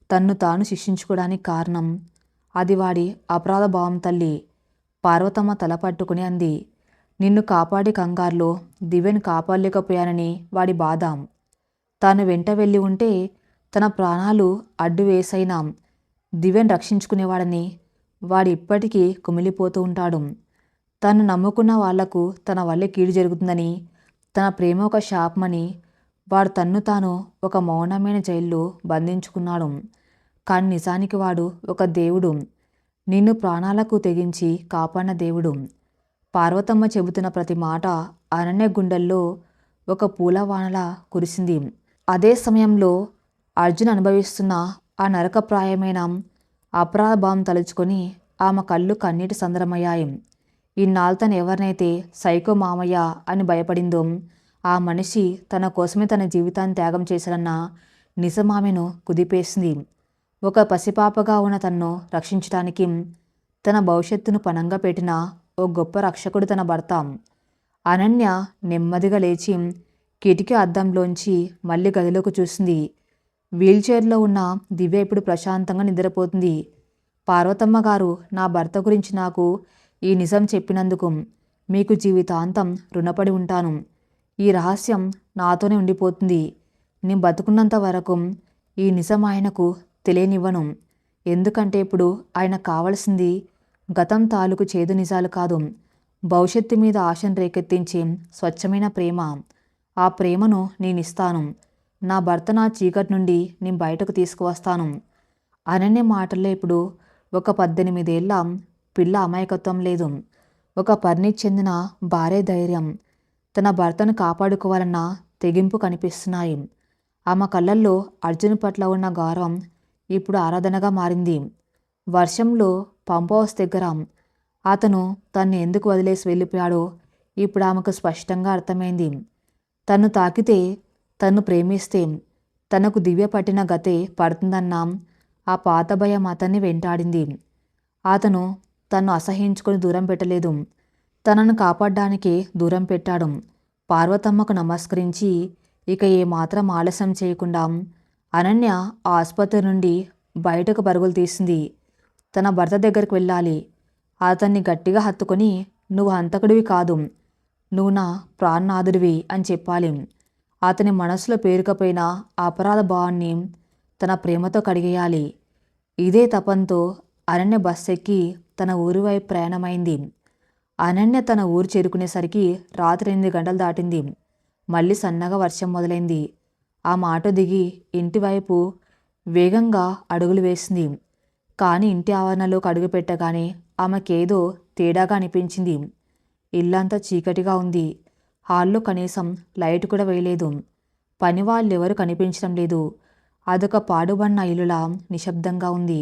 తన్ను తాను శిక్షించుకోవడానికి కారణం అది వాడి అపరాధ భావం తల్లి. పార్వతమ్మ తల పట్టుకుని అంది. నిన్ను కాపాడి కంగారులో దివ్యను కాపాడలేకపోయానని వాడి బాధ. తాను వెంట వెళ్ళి ఉంటే తన ప్రాణాలు అడ్డు వేసైనా దివ్యను రక్షించుకునేవాడని వాడు ఇప్పటికీ కుమిలిపోతూ ఉంటాడు. తను నమ్ముకున్న వాళ్లకు తన వల్లే కీడు జరుగుతుందని, తన ప్రేమ ఒక శాపమని వాడు తన్ను తాను ఒక మౌనమైన జైల్లో బంధించుకున్నాడు. కానీ నిజానికి వాడు ఒక దేవుడు. నిన్ను ప్రాణాలకు తెగించి కాపాడిన దేవుడు. పార్వతమ్మ చెబుతున్న ప్రతి మాట అనన్య గుండెల్లో ఒక పూలవానలా కురిసింది. అదే సమయంలో అర్జున్ అనుభవిస్తున్న ఆ నరకప్రాయమైన అపరాధ భావం తలుచుకొని ఆమె కళ్ళు కన్నీటి సంద్రమయ్యాయి. ఇన్నాళ్ళు తను ఎవరినైతే సైకో మామయ్య అని భయపడిందో ఆ మనిషి తన కోసమే తన జీవితాన్ని త్యాగం చేశాడన్న నిజం ఆమెను కుదిపేసింది. ఒక పసిపాపగా ఉన్న తన్ను రక్షించడానికి తన భవిష్యత్తును పణంగా పెట్టిన ఓ గొప్ప రక్షకుడు తన భర్త. అనన్య నెమ్మదిగా లేచి కిటికీ అద్దంలోంచి మళ్ళీ గదిలోకి చూసింది. వీల్చైర్లో ఉన్న దివ్య ఇప్పుడు ప్రశాంతంగా నిద్రపోతుంది. పార్వతమ్మ గారు, నా భర్త గురించి నాకు ఈ నిజం చెప్పినందుకు మీకు జీవితాంతం రుణపడి ఉంటాను. ఈ రహస్యం నాతోనే ఉండిపోతుంది. నేను బతుకున్నంత వరకు ఈ నిజం ఆయనకు తెలియనివ్వను. ఎందుకంటే ఇప్పుడు ఆయన కావలసింది గతం తాలూకు చేదు నిజాలు కాదు, భవిష్యత్తు మీద ఆశను రేకెత్తించే స్వచ్ఛమైన ప్రేమ. ఆ ప్రేమను నేనిస్తాను. నా భర్త నా చీకటి నుండి నేను బయటకు తీసుకువస్తాను. అనన్య మాటల్లో ఇప్పుడు ఒక 18 ఏళ్ల పిల్ల అమాయకత్వం లేదు, ఒక పరిణితి చెందిన భార్య ధైర్యం, తన భర్తను కాపాడుకోవాలన్న తెగింపు కనిపిస్తున్నాయి. ఆమె కళ్ళల్లో అర్జున్ పట్ల ఉన్న గౌరవం ఇప్పుడు ఆరాధనగా మారింది. వర్షంలో పంప్ హౌస్ దగ్గర అతను తన్ని ఎందుకు వదిలేసి వెళ్ళిపోయాడో ఇప్పుడు ఆమెకు స్పష్టంగా అర్థమైంది. తన్ను తాకితే, తన్ను ప్రేమిస్తే తనకు దివ్య పట్టిన గతే పడుతుందన్న ఆ పాత భయం అతన్ని వెంటాడింది. అతను తన్ను అసహించుకొని దూరం పెట్టలేదు, తనను కాపాడడానికే దూరం పెట్టాడు. పార్వతమ్మకు నమస్కరించి ఇక ఏమాత్రం ఆలస్యం చేయకుండా అనన్య ఆ ఆసుపత్రి నుండి బయటకు పరుగులు తీసింది. తన భర్త దగ్గరికి వెళ్ళాలి. అతన్ని గట్టిగా హత్తుకొని, నువ్వు హంతకుడివి కాదు, నువ్వు నా ప్రాణనాథుడివి అని చెప్పాలి. అతని మనసులో పేరుకపోయిన అపరాధ భావాన్ని తన ప్రేమతో కడిగేయాలి. ఇదే తపంతో అనన్య బస్ ఎక్కి తన ఊరి వైపు ప్రయాణమైంది. అనన్య తన ఊరు చేరుకునేసరికి రాత్రి 8 గంటలు దాటింది. మళ్ళీ సన్నగా వర్షం మొదలైంది. ఆ మాట దిగి ఇంటి వైపు వేగంగా అడుగులు వేసింది. కానీ ఇంటి ఆవరణలోకి అడుగు పెట్టగానే ఆమెకేదో తేడాగా అనిపించింది. ఇల్లంతా చీకటిగా ఉంది. హాల్లో కనీసం లైట్ కూడా వేయలేదు. పని వాళ్ళెవరూ కనిపించడం లేదు. అదొక పాడుబడిన ఇల్లులా నిశ్శబ్దంగా ఉంది.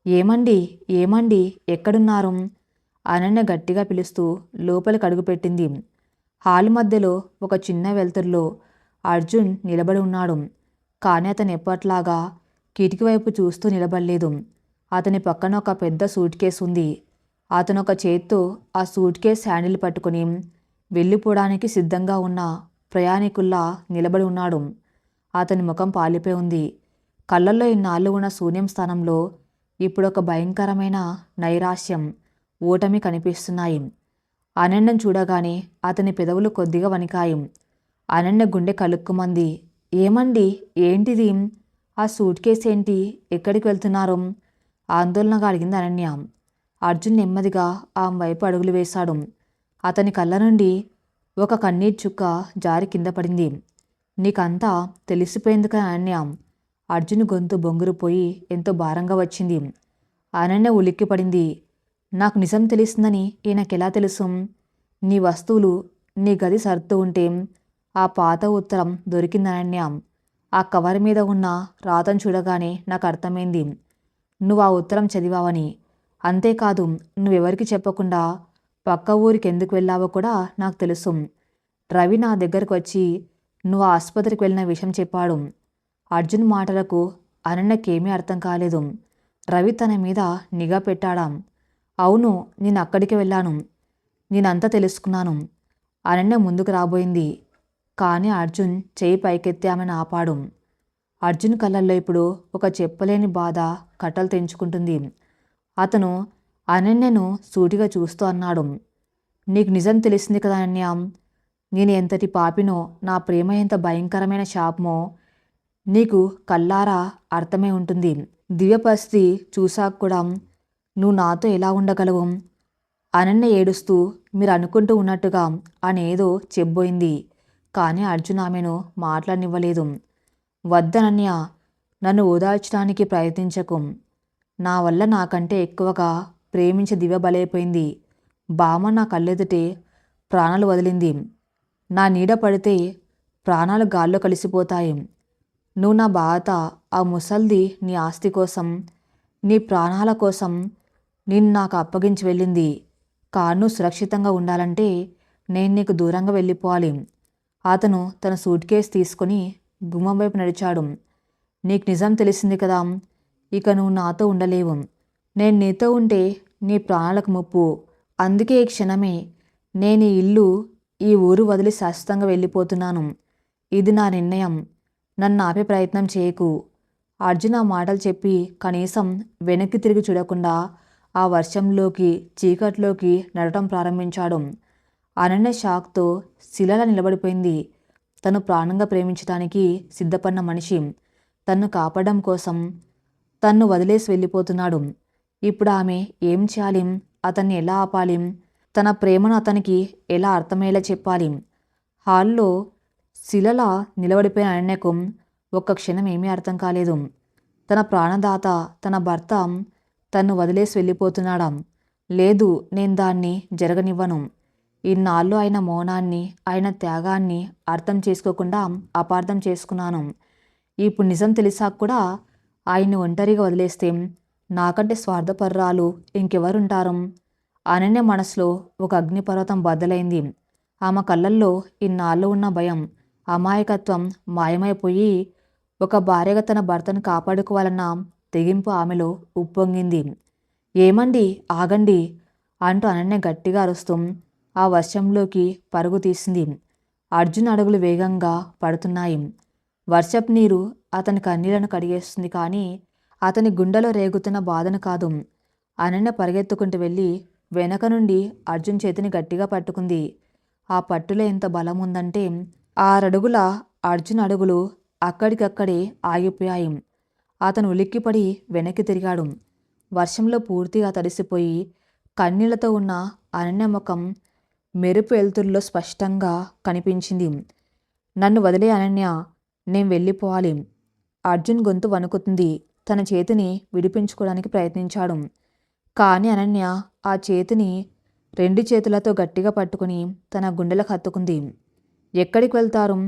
ఏమండి, ఏమండి, ఎక్కడున్నారు? అనన్య గట్టిగా పిలుస్తూ లోపలికి అడుగుపెట్టింది. హాల్ మధ్యలో ఒక చిన్న వెలుతురులో అర్జున్ నిలబడి ఉన్నాడు. కానీ అతను ఎప్పట్లాగా కిటికీ వైపు చూస్తూ నిలబడలేదు. అతని పక్కన ఒక పెద్ద సూట్ కేసు ఉంది. అతను ఒక చేత్తో ఆ సూట్ కేస్ హ్యాండిల్ పట్టుకుని వెళ్ళిపోవడానికి సిద్ధంగా ఉన్న ప్రయాణికుల్లా నిలబడి ఉన్నాడు. అతని ముఖం పాలిపోయి ఉంది. కళ్ళల్లో ఇన్నాళ్ళు ఉన్న శూన్యం స్థానంలో ఇప్పుడు ఒక భయంకరమైన నైరాశ్యం, ఓటమి కనిపిస్తున్నాయి. అనన్యను చూడగానే అతని పెదవులు కొద్దిగా వణికాయి. అనన్య గుండె కలుక్కుమంది. ఏమండి, ఏంటిది? ఆ సూట్ కేస్ ఏంటి? ఎక్కడికి వెళ్తున్నారు? ఆందోళనగా అడిగింది అనన్య. అర్జున్ నెమ్మదిగా ఆమె వైపు అడుగులు వేశాడు. అతని కళ్ళ నుండి ఒక కన్నీటి చుక్క జారి కింద పడింది. నీకంతా తెలిసిపోయింది కదా అనన్య? అర్జున్ గొంతు బొంగురుపోయి ఎంతో భారంగా వచ్చింది. అనన్య ఉలిక్కిపడింది. నాకు నిజం తెలిసిందని ఈయనకెలా తెలుసు? నీ వస్తువులు నీ గది సర్దుతూ ఉంటే ఆ పాత ఉత్తరం దొరికింది అనన్య. ఆ కవర్ మీద ఉన్న రాతను చూడగానే నాకు అర్థమైంది నువ్వు ఆ ఉత్తరం చదివావని. అంతేకాదు, నువ్వెవరికి చెప్పకుండా పక్క ఊరికి ఎందుకు వెళ్ళావో కూడా నాకు తెలుసు. రవి నా దగ్గరకు వచ్చి నువ్వు ఆ ఆసుపత్రికి వెళ్ళిన విషయం చెప్పాడు. అర్జున్ మాటలకు అనన్యకేమీ అర్థం కాలేదు. రవి తన మీద నిఘా పెట్టాడా? అవును, నేను అక్కడికి వెళ్ళాను. నేనంతా తెలుసుకున్నాను. అనన్య ముందుకు రాబోయింది. కానీ అర్జున్ చేయి పైకెత్తి ఆమెను ఆపాడు. అర్జున్ కళ్ళల్లో ఇప్పుడు ఒక చెప్పలేని బాధ కట్టలు తెంచుకుంటుంది. అతను అనన్యను సూటిగా చూస్తూ అన్నాడు. నీకు నిజం తెలిసింది కదా అనన్య. నేను ఎంతటి పాపినో, నా ప్రేమ ఎంత భయంకరమైన శాపమో నీకు కల్లారా అర్థమై ఉంటుంది. దివ్య పరిస్థితి చూశాక కూడా నువ్వు నాతో ఎలా ఉండగలవు? అనన్య ఏడుస్తూ మీరు అనుకుంటూ ఉన్నట్టుగా అనేదో చెప్పబోయింది. కానీ అర్జున్ ఆమెను మాట్లాడనివ్వలేదు. వద్దనన్య, నన్ను ఓదార్చడానికి ప్రయత్నించకు. నా వల్ల నాకంటే ఎక్కువగా ప్రేమించే దివ్య బలైపోయింది. బామ్మ నా కళ్ళెదుటే ప్రాణాలు వదిలింది. నా నీడ పడితే ప్రాణాలు గాల్లో కలిసిపోతాయి. నువ్వు నా బాధ, ఆ ముసల్ది నీ ఆస్తి కోసం నీ ప్రాణాల కోసం నిన్ను నాకు అప్పగించి వెళ్ళింది. కారు సురక్షితంగా ఉండాలంటే నేను నీకు దూరంగా వెళ్ళిపోవాలి. అతను తన సూట్ కేస్ తీసుకొని గుమ్మం వైపు నడిచాడు. నీకు నిజం తెలిసింది కదా, ఇక నువ్వు నాతో ఉండలేవు. నేను నీతో ఉంటే నీ ప్రాణాలకు ముప్పు. అందుకే ఈ క్షణమే నేను ఈ ఇల్లు, ఈ ఊరు వదిలి శాశ్వతంగా వెళ్ళిపోతున్నాను. ఇది నా నిర్ణయం. నన్ను ఆపే ప్రయత్నం చేయకు. అర్జున్ ఆ మాటలు చెప్పి కనీసం వెనక్కి తిరిగి చూడకుండా ఆ వర్షంలోకి, చీకట్లోకి నడవటం ప్రారంభించాడు. అనన్య షాక్తో శిలలా నిలబడిపోయింది. తను ప్రాణంగా ప్రేమించడానికి సిద్ధపడిన మనిషి తన్ను కాపాడడం కోసం తన్ను వదిలేసి వెళ్ళిపోతున్నాడు. ఇప్పుడు ఆమె ఏం చేయాలి? అతన్ని ఎలా ఆపాలి? తన ప్రేమను అతనికి ఎలా అర్థమయ్యేలా చెప్పాలి? హాల్లో శిలలా నిలబడిపోయిన అనన్యకు ఒక్క క్షణం ఏమీ అర్థం కాలేదు. తన ప్రాణదాత, తన భర్త తన్ను వదిలేసి వెళ్ళిపోతున్నాడా? లేదు, నేను దాన్ని జరగనివ్వను. ఇన్నాళ్ళు ఆయన మౌనాన్ని, ఆయన త్యాగాన్ని అర్థం చేసుకోకుండా అపార్థం చేసుకున్నాను. ఇప్పుడు నిజం తెలిసాక కూడా ఆయన్ని ఒంటరిగా వదిలేస్తే నాకంటే స్వార్థపర్రాలు ఇంకెవరుంటారు? అనన్య మనసులో ఒక అగ్నిపర్వతం బద్దలైంది. ఆమె కళ్ళల్లో ఇన్నాళ్ళు ఉన్న భయం, అమాయకత్వం మాయమైపోయి ఒక భార్యగా తన భర్తను కాపాడుకోవాలన్న తెగింపు ఆమెలో ఉప్పొంగింది. ఏమండి, ఆగండి అంటూ అనన్య గట్టిగా అరుస్తూ ఆ వర్షంలోకి పరుగు తీసింది. అర్జున్ అడుగులు వేగంగా పడుతున్నాయి. వర్షపు నీరు అతని కన్నీళ్లను కడిగేస్తుంది, కానీ అతని గుండెలో రేగుతున్న బాధను కాదు. అనన్య పరిగెత్తుకుంటూ వెళ్ళి వెనక నుండి అర్జున్ చేతిని గట్టిగా పట్టుకుంది. ఆ పట్టులో ఎంత బలం ఉందంటే 6 అడుగుల అర్జున్ అడుగులు అక్కడికక్కడే ఆగిపోయాయి. అతను ఉలిక్కిపడి వెనక్కి తిరిగాడు. వర్షంలో పూర్తిగా తడిసిపోయి కన్నీళ్లతో ఉన్న అనన్య ముఖం మెరుపు వెలుతురులో స్పష్టంగా కనిపించింది. నన్ను వదిలే అనన్య, నేను వెళ్ళిపోవాలి. అర్జున్ గొంతు వణుకుతుంది. తన చేతిని విడిపించుకోవడానికి ప్రయత్నించాడు. కానీ అనన్య ఆ చేతిని 2 చేతులతో గట్టిగా పట్టుకుని తన గుండెలకు హత్తుకుంది. ఎక్కడికి వెళ్తారు?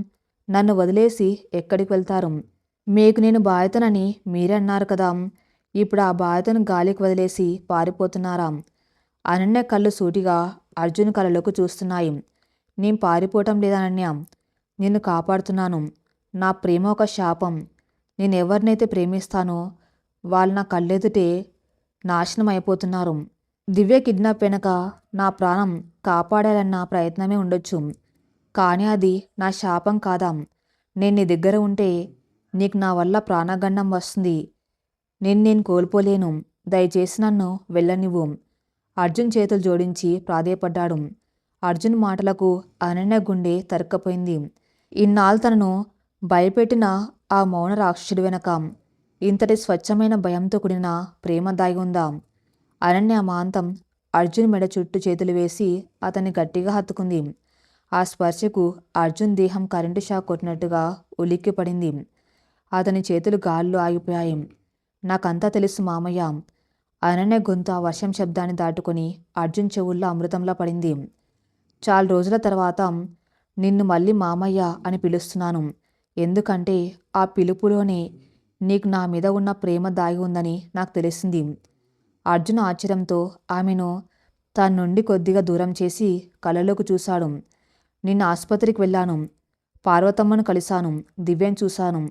నన్ను వదిలేసి ఎక్కడికి వెళ్తారు? మీకు నేను బాధ్యతనని మీరే అన్నారు కదా, ఇప్పుడు ఆ బాధ్యతను గాలికి వదిలేసి పారిపోతున్నారా? అనన్య కళ్ళు సూటిగా అర్జున్ కళ్ళలోకి చూస్తున్నాయి. నేను పారిపోవటం లేదా అనన్య, నిన్ను కాపాడుతున్నాను. నా ప్రేమ ఒక శాపం. నేను ఎవరినైతే ప్రేమిస్తానో వాళ్ళు నా కళ్ళెదుటే నాశనం అయిపోతున్నారు. దివ్య కిడ్నాప్ వెనక నా ప్రాణం కాపాడాలన్న ప్రయత్నమే ఉండొచ్చు, కానీ అది నా శాపం కాదా? నేను నీ దగ్గర ఉంటే నీకు నా వల్ల ప్రాణగండం వస్తుంది. నేను కోల్పోలేను. దయచేసి నన్ను వెళ్ళనివ్వు. అర్జున్ చేతులు జోడించి ప్రాధేయపడ్డాడు. అర్జున్ మాటలకు అనన్య గుండె తరుక్కపోయింది. ఇన్నాళ్ళు తనను భయపెట్టిన ఆ మౌన రాక్షసుడి వెనక ఇంతటి స్వచ్ఛమైన భయంతో కూడిన ప్రేమ దాగి ఉందా? అనన్య మాంతం అర్జున్ మెడ చుట్టూ చేతులు వేసి అతన్ని గట్టిగా హత్తుకుంది. ఆ స్పర్శకు అర్జున్ దేహం కరెంటు షాక్ కొట్టినట్టుగా ఉలిక్కిపడింది. అతని చేతులు గాల్లో ఆగిపోయాయి. నాకంతా తెలుసు మామయ్య. అనన్య గొంతు ఆ వర్షం శబ్దాన్ని దాటుకొని అర్జున్ చెవుల్లో అమృతంలా పడింది. చాలా రోజుల తర్వాత నిన్ను మళ్ళీ మామయ్య అని పిలుస్తున్నాను. ఎందుకంటే ఆ పిలుపులోనే నీకు నా మీద ఉన్న ప్రేమ దాగి ఉందని నాకు తెలిసింది. అర్జున్ ఆశ్చర్యంతో ఆమెను తన నుండి కొద్దిగా దూరం చేసి కళ్ళలోకి చూశాడు. నిన్న ఆసుపత్రికి వెళ్ళాను. పార్వతమ్మను కలిశాను. దివ్యను చూశాను.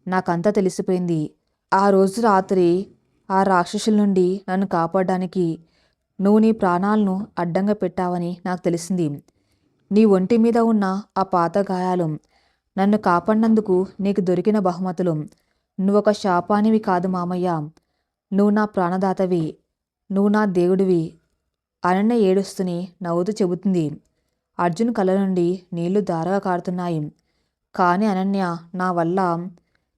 నాకంతా తెలిసిపోయింది. ఆ రోజు రాత్రి ఆ రాక్షసుల నుండి నన్ను కాపాడడానికి నువ్వు నీ ప్రాణాలను అడ్డంగా పెట్టావని నాకు తెలిసింది. నీ ఒంటి మీద ఉన్న ఆ పాత గాయాలు నన్ను కాపాడినందుకు నీకు దొరికిన బహుమతులు. నువ్వొక శాపానివి కాదు మామయ్య. నువ్వు నా ప్రాణదాతవి. నువ్వు నా దేవుడివి. అనన్య ఏడుస్తూనే నవ్వుతూ చెబుతుంది. అర్జున్ కళ్ళ నుండి నీళ్లు ధారగా కారుతున్నాయి. కానీ అనన్య,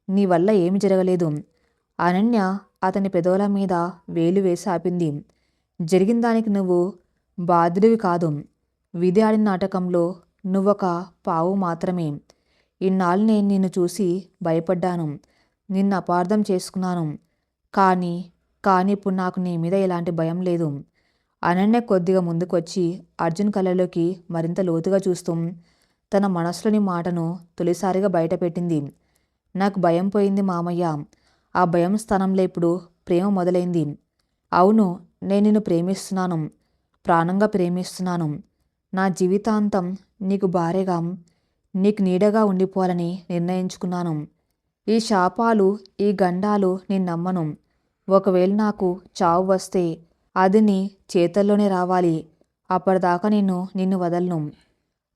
నీ వల్ల ఏమి జరగలేదు. అనన్య అతని పెదవుల మీద వేలు వేసి ఆపింది. జరిగిన దానికి నువ్వు బాధ్యుడివి కాదు. విధి ఆడిన నాటకంలో నువ్వొక పావు మాత్రమే. ఇన్నాళ్ళు నేను నిన్ను చూసి భయపడ్డాను. నిన్ను అపార్థం చేసుకున్నాను. కానీ ఇప్పుడు నాకు నీ మీద ఎలాంటి భయం లేదు. అనన్య కొద్దిగా ముందుకొచ్చి అర్జున్ కళ్ళలోకి మరింత లోతుగా చూస్తూ తన మనసులోని మాటను తొలిసారిగా బయటపెట్టింది. నాకు భయం పోయింది మామయ్య. ఆ భయం స్థానంలో ఇప్పుడు ప్రేమ మొదలైంది. అవును, నేను నిన్ను ప్రేమిస్తున్నాను, ప్రాణంగా ప్రేమిస్తున్నాను. నా జీవితాంతం నీకు భార్యగా, నీకు నీడగా ఉండిపోవాలని నిర్ణయించుకున్నాను. ఈ శాపాలు, ఈ గండాలు నేను నమ్మను. ఒకవేళ నాకు చావు వస్తే అది నీ చేతల్లోనే రావాలి. అప్పటిదాకా నిన్ను వదలను.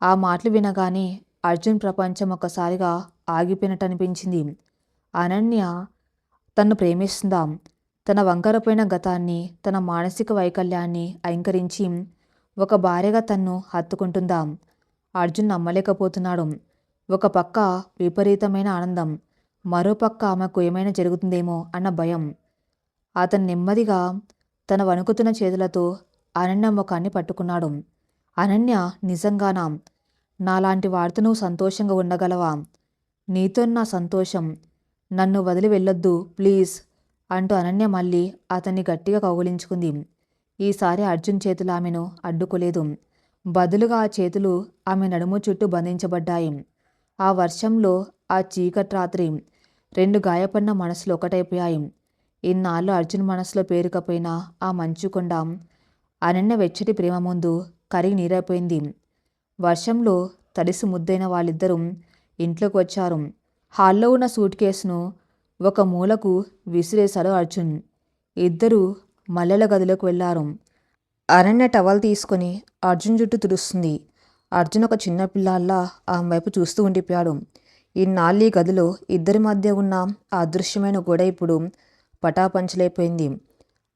ఆ మాటలు వినగానే అర్జున్ ప్రపంచం ఒక్కసారిగా ఆగిపోయినట్టు అనిపించింది. అనన్య తన్ను ప్రేమిస్తుందా? తన వంకరపోయిన గతాన్ని, తన మానసిక వైకల్యాన్ని అంగీకరించి ఒక భార్యగా తన్ను హత్తుకుంటుందా? అర్జున్ నమ్మలేకపోతున్నాడు. ఒక పక్క విపరీతమైన ఆనందం, మరోపక్క ఆమెకు ఏమైనా జరుగుతుందేమో అన్న భయం. అతను నెమ్మదిగా తన వణుకుతున్న చేతులతో అనన్య ముఖాన్ని పట్టుకున్నాడు. అనన్య, నిజంగానా? నాలాంటి వాడితో నువ్వు సంతోషంగా ఉండగలవా? నీతో నా సంతోషం. నన్ను వదిలి వెళ్ళొద్దు ప్లీజ్ అంటూ అనన్య మళ్ళీ అతన్ని గట్టిగా కౌగిలించుకుంది. ఈసారి అర్జున్ చేతులు ఆమెను అడ్డుకోలేదు. బదులుగా ఆ చేతులు ఆమె నడుము చుట్టూ బంధించబడ్డాయి. ఆ వర్షంలో, ఆ చీకటి రాత్రి, రెండు గాయపడిన మనసులు ఒకటైపోయాయి. ఇన్నాళ్ళు అర్జున్ మనసులో పేరుకపోయిన ఆ మంచుకొండ అనన్య వెచ్చటి ప్రేమ ముందు కరిగి నీరైపోయింది. వర్షంలో తడిసి ముద్దైన వాళ్ళిద్దరూ ఇంట్లోకి వచ్చారు. హాల్లో ఉన్న సూట్ కేసును ఒక మూలకు విసిరేశాడు అర్జున్. ఇద్దరూ మల్లెల గదిలోకి వెళ్లారు. అనన్య టవల్ తీసుకొని అర్జున్ జుట్టు తుడుస్తుంది. అర్జున్ ఒక చిన్న పిల్లాల్లా ఆమె వైపు చూస్తూ ఉండిపోయాడు. ఇన్నాళ్ళు ఈ గదిలో ఇద్దరి మధ్య ఉన్న ఆ అదృశ్యమైన గోడ ఇప్పుడు పటాపంచలైపోయింది.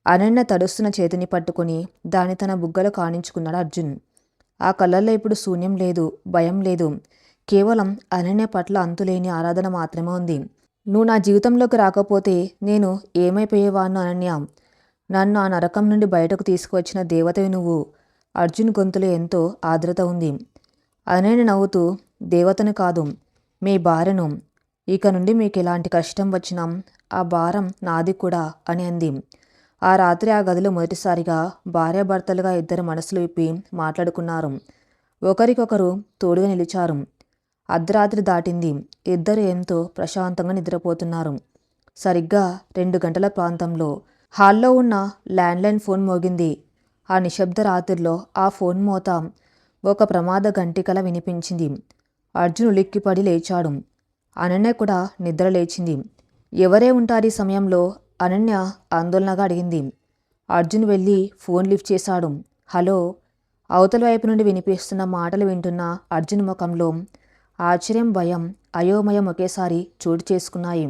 అనన్య తడుస్తున్న చేతిని పట్టుకుని దాన్ని తన బుగ్గలో కానించుకున్నాడు అర్జున్. ఆ కళ్ళల్లో ఇప్పుడు శూన్యం లేదు, భయం లేదు. కేవలం అనన్య పట్ల అంతులేని ఆరాధన మాత్రమే ఉంది. నువ్వు నా జీవితంలోకి రాకపోతే నేను ఏమైపోయేవాణ్ణు అనన్య? నన్ను ఆ నరకం నుండి బయటకు తీసుకువచ్చిన దేవతవి నువ్వు. అర్జున్ గొంతులో ఎంతో ఆర్ద్రత ఉంది. అనన్య నవ్వుతూ, దేవతను కాదు, మీ భార్యను. ఇక నుండి మీకు ఎలాంటి కష్టం వచ్చినా ఆ భారం నాది కూడా అని అంది. ఆ రాత్రి ఆ గదిలో మొదటిసారిగా భార్యాభర్తలుగా ఇద్దరు మనసులు విప్పి మాట్లాడుకున్నారు. ఒకరికొకరు తోడుగా నిలిచారు. అర్ధరాత్రి దాటింది. ఇద్దరు ఎంతో ప్రశాంతంగా నిద్రపోతున్నారు. సరిగ్గా 2 గంటల ప్రాంతంలో హాల్లో ఉన్న ల్యాండ్లైన్ ఫోన్ మోగింది. ఆ నిశ్శబ్ద రాత్రిలో ఆ ఫోన్ మోత ఒక ప్రమాద గంటికల వినిపించింది. అర్జున్ ఉలిక్కిపడి లేచాడు. అనన్య కూడా నిద్ర లేచింది. ఎవరే ఉంటారు ఈ సమయంలో? అనన్య ఆందోళనగా అడిగింది. అర్జున్ వెళ్ళి ఫోన్ లిఫ్ట్ చేశాడు. హలో. అవతల వైపు నుండి వినిపిస్తున్న మాటలు వింటున్న అర్జున్ ముఖంలో ఆశ్చర్యం, భయం, అయోమయం ఒకేసారి చోటు చేసుకున్నాయి.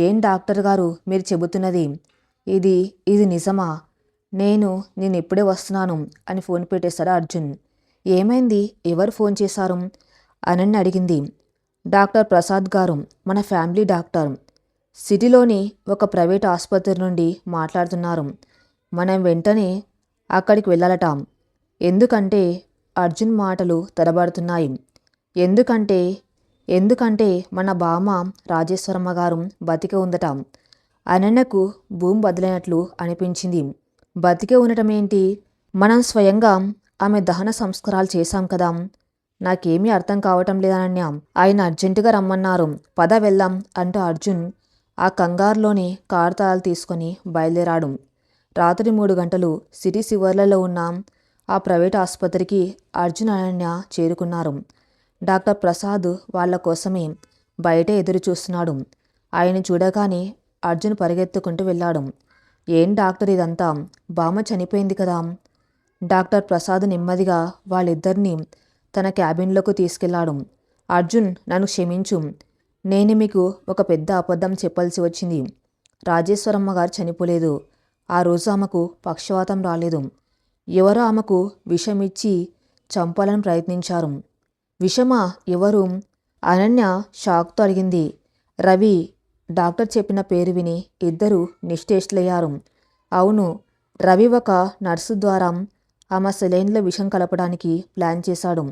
ఏం డాక్టర్ గారు మీరు చెబుతున్నది? ఇది నిజమా? నేను ఇప్పుడే వస్తున్నాను అని ఫోన్ పెట్టేశాడు అర్జున్. ఏమైంది? ఎవరు ఫోన్ చేశారు? అనన్య అడిగింది. డాక్టర్ ప్రసాద్ గారు, మన ఫ్యామిలీ డాక్టర్. సిటీలోని ఒక ప్రైవేట్ ఆసుపత్రి నుండి మాట్లాడుతున్నారు. మనం వెంటనే అక్కడికి వెళ్ళాలట. ఎందుకంటే? అర్జున్ మాటలు తడబడుతున్నాయి. ఎందుకంటే మన బామ్మ రాజేశ్వరమ్మ గారు బతికే ఉందట. అనన్యకు భూమి బదులైనట్లు అనిపించింది. బతికే ఉండటం ఏంటి? మనం స్వయంగా ఆమె దహన సంస్కారాలు చేశాం కదా. నాకేమీ అర్థం కావటం లేదనన్య. ఆయన అర్జెంటుగా రమ్మన్నారు. పద వెళ్దాం అంటూ అర్జున్ ఆ కంగారులోనే కారు తాళాలు తీసుకొని బయలుదేరాడు. రాత్రి 3 గంటలు సిటీ శివర్లలో ఉన్న ఆ ప్రైవేట్ ఆసుపత్రికి అర్జున్, అనన్య చేరుకున్నారు. డాక్టర్ ప్రసాద్ వాళ్ళ కోసమే బయటే ఎదురు చూస్తున్నాడు. ఆయన చూడగానే అర్జున్ పరిగెత్తుకుంటూ వెళ్ళాడు. ఏం డాక్టర్ ఇదంతా? బామ్మ చనిపోయింది కదా. డాక్టర్ ప్రసాద్ నెమ్మదిగా వాళ్ళిద్దరినీ తన క్యాబిన్లోకి తీసుకెళ్లాడు. అర్జున్, నన్ను క్షమించు. నేను మీకు ఒక పెద్ద అబద్ధం చెప్పాల్సి వచ్చింది. రాజేశ్వరమ్మ గారు చనిపోలేదు. ఆ రోజు ఆమెకు పక్షవాతం రాలేదు. ఎవరో ఆమెకు విషం ఇచ్చి చంపాలని ప్రయత్నించారు. విషమా? ఎవరు? అనన్య షాక్తో అడిగింది. రవి. డాక్టర్ చెప్పిన పేరు విని ఇద్దరు నిశ్చేష్టులయ్యారు. అవును, రవి ఒక నర్సు ద్వారా ఆమె సెలైన్లో విషం కలపడానికి ప్లాన్ చేశాడు.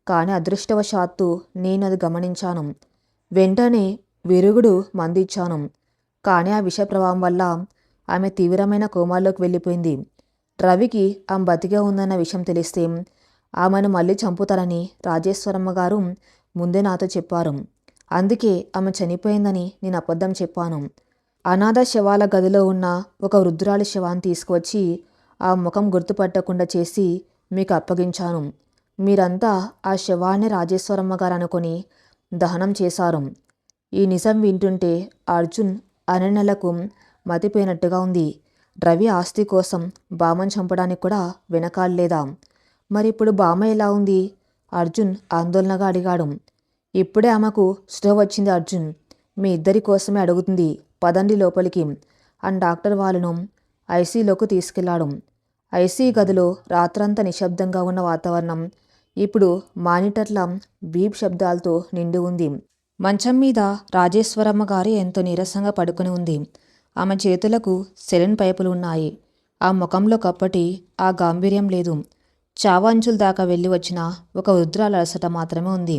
కానీ అదృష్టవశాత్తు నేను అది గమనించాను. వెంటనే విరుగుడు మందిచ్చాను. కానీ ఆ విష ప్రభావం వల్ల ఆమె తీవ్రమైన కోమాలోకి వెళ్ళిపోయింది. రవికి ఆమె బతికే ఉందన్న విషయం తెలిస్తే ఆమెను మళ్ళీ చంపుతారని రాజేశ్వరమ్మ గారు ముందే నాతో చెప్పారు. అందుకే ఆమె చనిపోయిందని నేను అబద్ధం చెప్పాను. అనాథ శవాల గదిలో ఉన్న ఒక వృద్ధురాలి శవాన్ని తీసుకువచ్చి ఆ ముఖం గుర్తుపట్టకుండా చేసి మీకు అప్పగించాను. మీరంతా ఆ శవాన్ని రాజేశ్వరమ్మ గారు అనుకుని దహనం చేశారు. ఈ నిజం వింటుంటే అర్జున్ అనన్యలకు మతిపోయినట్టుగా ఉంది. రవి ఆస్తి కోసం బామ్మను చంపడానికి కూడా వెనకాడలేదా? మరిప్పుడు బామ్మ ఎలా ఉంది? అర్జున్ ఆందోళనగా అడిగాడు. ఇప్పుడే ఆమెకు స్పృహ వచ్చింది అర్జున్. మీ ఇద్దరి కోసమే అడుగుతుంది. పదండి లోపలికి అని డాక్టర్ వాళ్ళను ఐసీలోకి తీసుకెళ్లాడు. ఐసీ గదిలో రాత్రంతా నిశ్శబ్దంగా ఉన్న వాతావరణం ఇప్పుడు మానిటర్ల బీప్ శబ్దాలతో నిండి ఉంది. మంచం మీద రాజేశ్వరమ్మ గారు ఎంతో నీరసంగా పడుకుని ఉంది. ఆమె చేతులకు సెలైన్ పైపులు ఉన్నాయి. ఆ ముఖంలో కప్పటి ఆ గాంభీర్యం లేదు. చావాంచుల దాకా వెళ్ళి వచ్చిన ఒక వృద్ధురాల అలసట మాత్రమే ఉంది.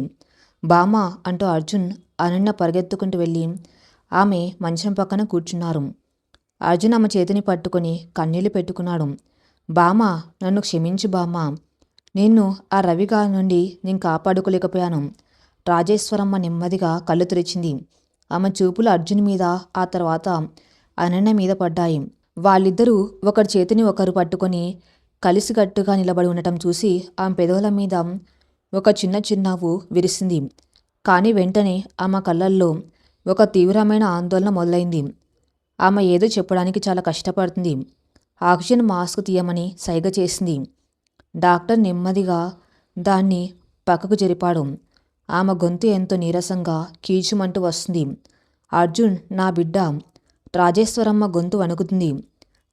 బామా అంటూ అర్జున్ అనన్య పరిగెత్తుకుంటూ వెళ్ళి ఆమె మంచం పక్కన కూర్చున్నారు. అర్జున్ ఆమె చేతిని పట్టుకుని కన్నీళ్లు పెట్టుకున్నాడు. బామా, నన్ను క్షమించు బామా. నిన్ను ఆ రవిగారి నుండి నేను కాపాడుకోలేకపోయాను. రాజేశ్వరమ్మ నెమ్మదిగా కళ్ళు తెరిచింది. ఆమె చూపులు అర్జున్ మీద, ఆ తర్వాత అనన్య మీద పడ్డాయి. వాళ్ళిద్దరూ ఒకరి చేతిని ఒకరు పట్టుకొని కలిసికట్టుగా నిలబడి ఉండటం చూసి ఆమె పెదవుల మీద ఒక చిన్న చిరునవ్వు విరిసింది. కానీ వెంటనే ఆమె కళ్ళల్లో ఒక తీవ్రమైన ఆందోళన మొదలైంది. ఆమె ఏదో చెప్పడానికి చాలా కష్టపడుతుంది. ఆక్సిజన్ మాస్క్ తీయమని సైగ చేసింది. డాక్టర్ నెమ్మదిగా దాన్ని పక్కకు జరిపాడు. ఆమె గొంతు ఎంతో నీరసంగా కీచుమంటూ వస్తుంది. అర్జున్, నా బిడ్డ. రాజేశ్వరమ్మ గొంతు వణుకుతుంది.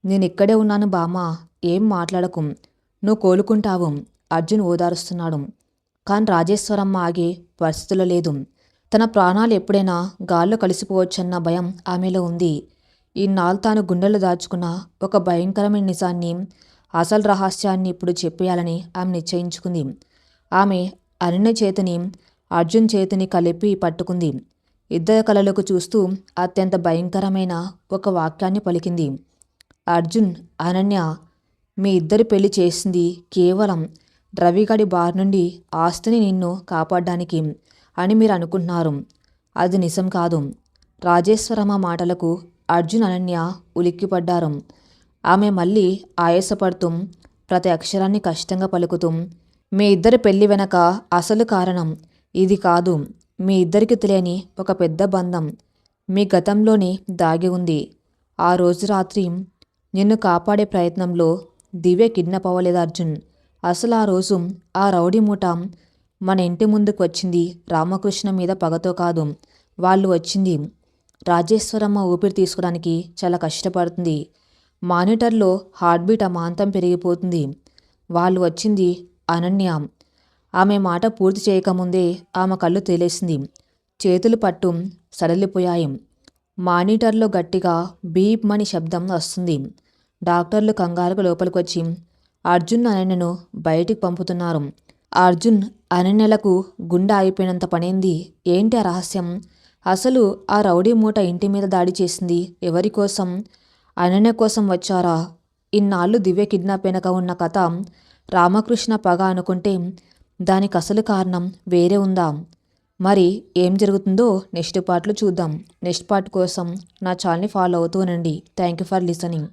నేనిక్కడే ఉన్నాను బామ్మా, ఏం మాట్లాడకు, నువ్వు కోలుకుంటావు అర్జున్ ఓదారుస్తున్నాడు. కానీ రాజేశ్వరమ్మ ఆగే పరిస్థితుల్లో లేదు. తన ప్రాణాలు ఎప్పుడైనా గాల్లో కలిసిపోవచ్చన్న భయం ఆమెలో ఉంది. ఇన్నాళ్ళు తాను గుండెల్లో దాచుకున్న ఒక భయంకరమైన నిజాన్ని, అసలు రహస్యాన్ని ఇప్పుడు చెప్పేయాలని ఆమె నిశ్చయించుకుంది. ఆమె అనన్య చేతిని అర్జున్ చేతిని కలిపి పట్టుకుంది. ఇద్దరి కళ్ళలోకి చూస్తూ అత్యంత భయంకరమైన ఒక వాక్యాన్ని పలికింది. అర్జున్, అనన్య, మీ ఇద్దరి పెళ్లి చేసింది కేవలం రవిగడి బారి నుండి ఆస్తిని నిన్ను కాపాడడానికి అని మీరు అనుకుంటున్నారు. అది నిజం కాదు. రాజేశ్వరమ్మ మాటలకు అర్జున్, అనన్య ఉలిక్కిపడ్డారు. ఆమె మళ్ళీ ఆయాసపడుతూ ప్రతి అక్షరాన్ని కష్టంగా పలుకుతూ, మీ ఇద్దరి పెళ్లి వెనక అసలు కారణం ఇది కాదు. మీ ఇద్దరికి తెలియని ఒక పెద్ద బంధం మీ గతంలోనే దాగి ఉంది. ఆ రోజు రాత్రి నిన్ను కాపాడే ప్రయత్నంలో దివ్య కిడ్నాప్ అవ్వలేదు అర్జున్. అసలు ఆ రోజు ఆ రౌడీ మూట మన ఇంటి ముందుకు వచ్చింది రామకృష్ణ మీద పగతో కాదు. వాళ్ళు వచ్చింది రాజేశ్వరమ్మ ఊపిరి తీసుకోవడానికి చాలా కష్టపడుతుంది. మానిటర్లో హార్ట్బీట్ అమాంతం పెరిగిపోతుంది. వాళ్ళు వచ్చింది అనన్య. ఆమె మాట పూర్తి చేయకముందే ఆమె కళ్ళు తేలేసింది. చేతులు పట్టు సడలిపోయాయి. మానిటర్లో గట్టిగా బీప్ మని శబ్దం వస్తుంది. డాక్టర్లు కంగారుగా లోపలికొచ్చి అర్జున్, అనన్యను బయటికి పంపుతున్నారు. అర్జున్, అనన్యలకు గుండె ఆగిపోయినంత పనైంది. ఏంటి ఆ రహస్యం? అసలు ఆ రౌడీ మూట ఇంటి మీద దాడి చేసింది ఎవరి కోసం? అనన్య కోసం వచ్చారా? ఇన్నాళ్ళు దివ్య కిడ్నాప్ వెనక ఉన్న కథ రామకృష్ణ పగ అనుకుంటే దానికి అసలు కారణం వేరే ఉందా? మరి ఏం జరుగుతుందో నెక్స్ట్ పార్ట్లో చూద్దాం. నెక్స్ట్ పార్ట్ కోసం నా ఛానల్ని ఫాలో అవుతూ ఉండండి. Thank you for listening.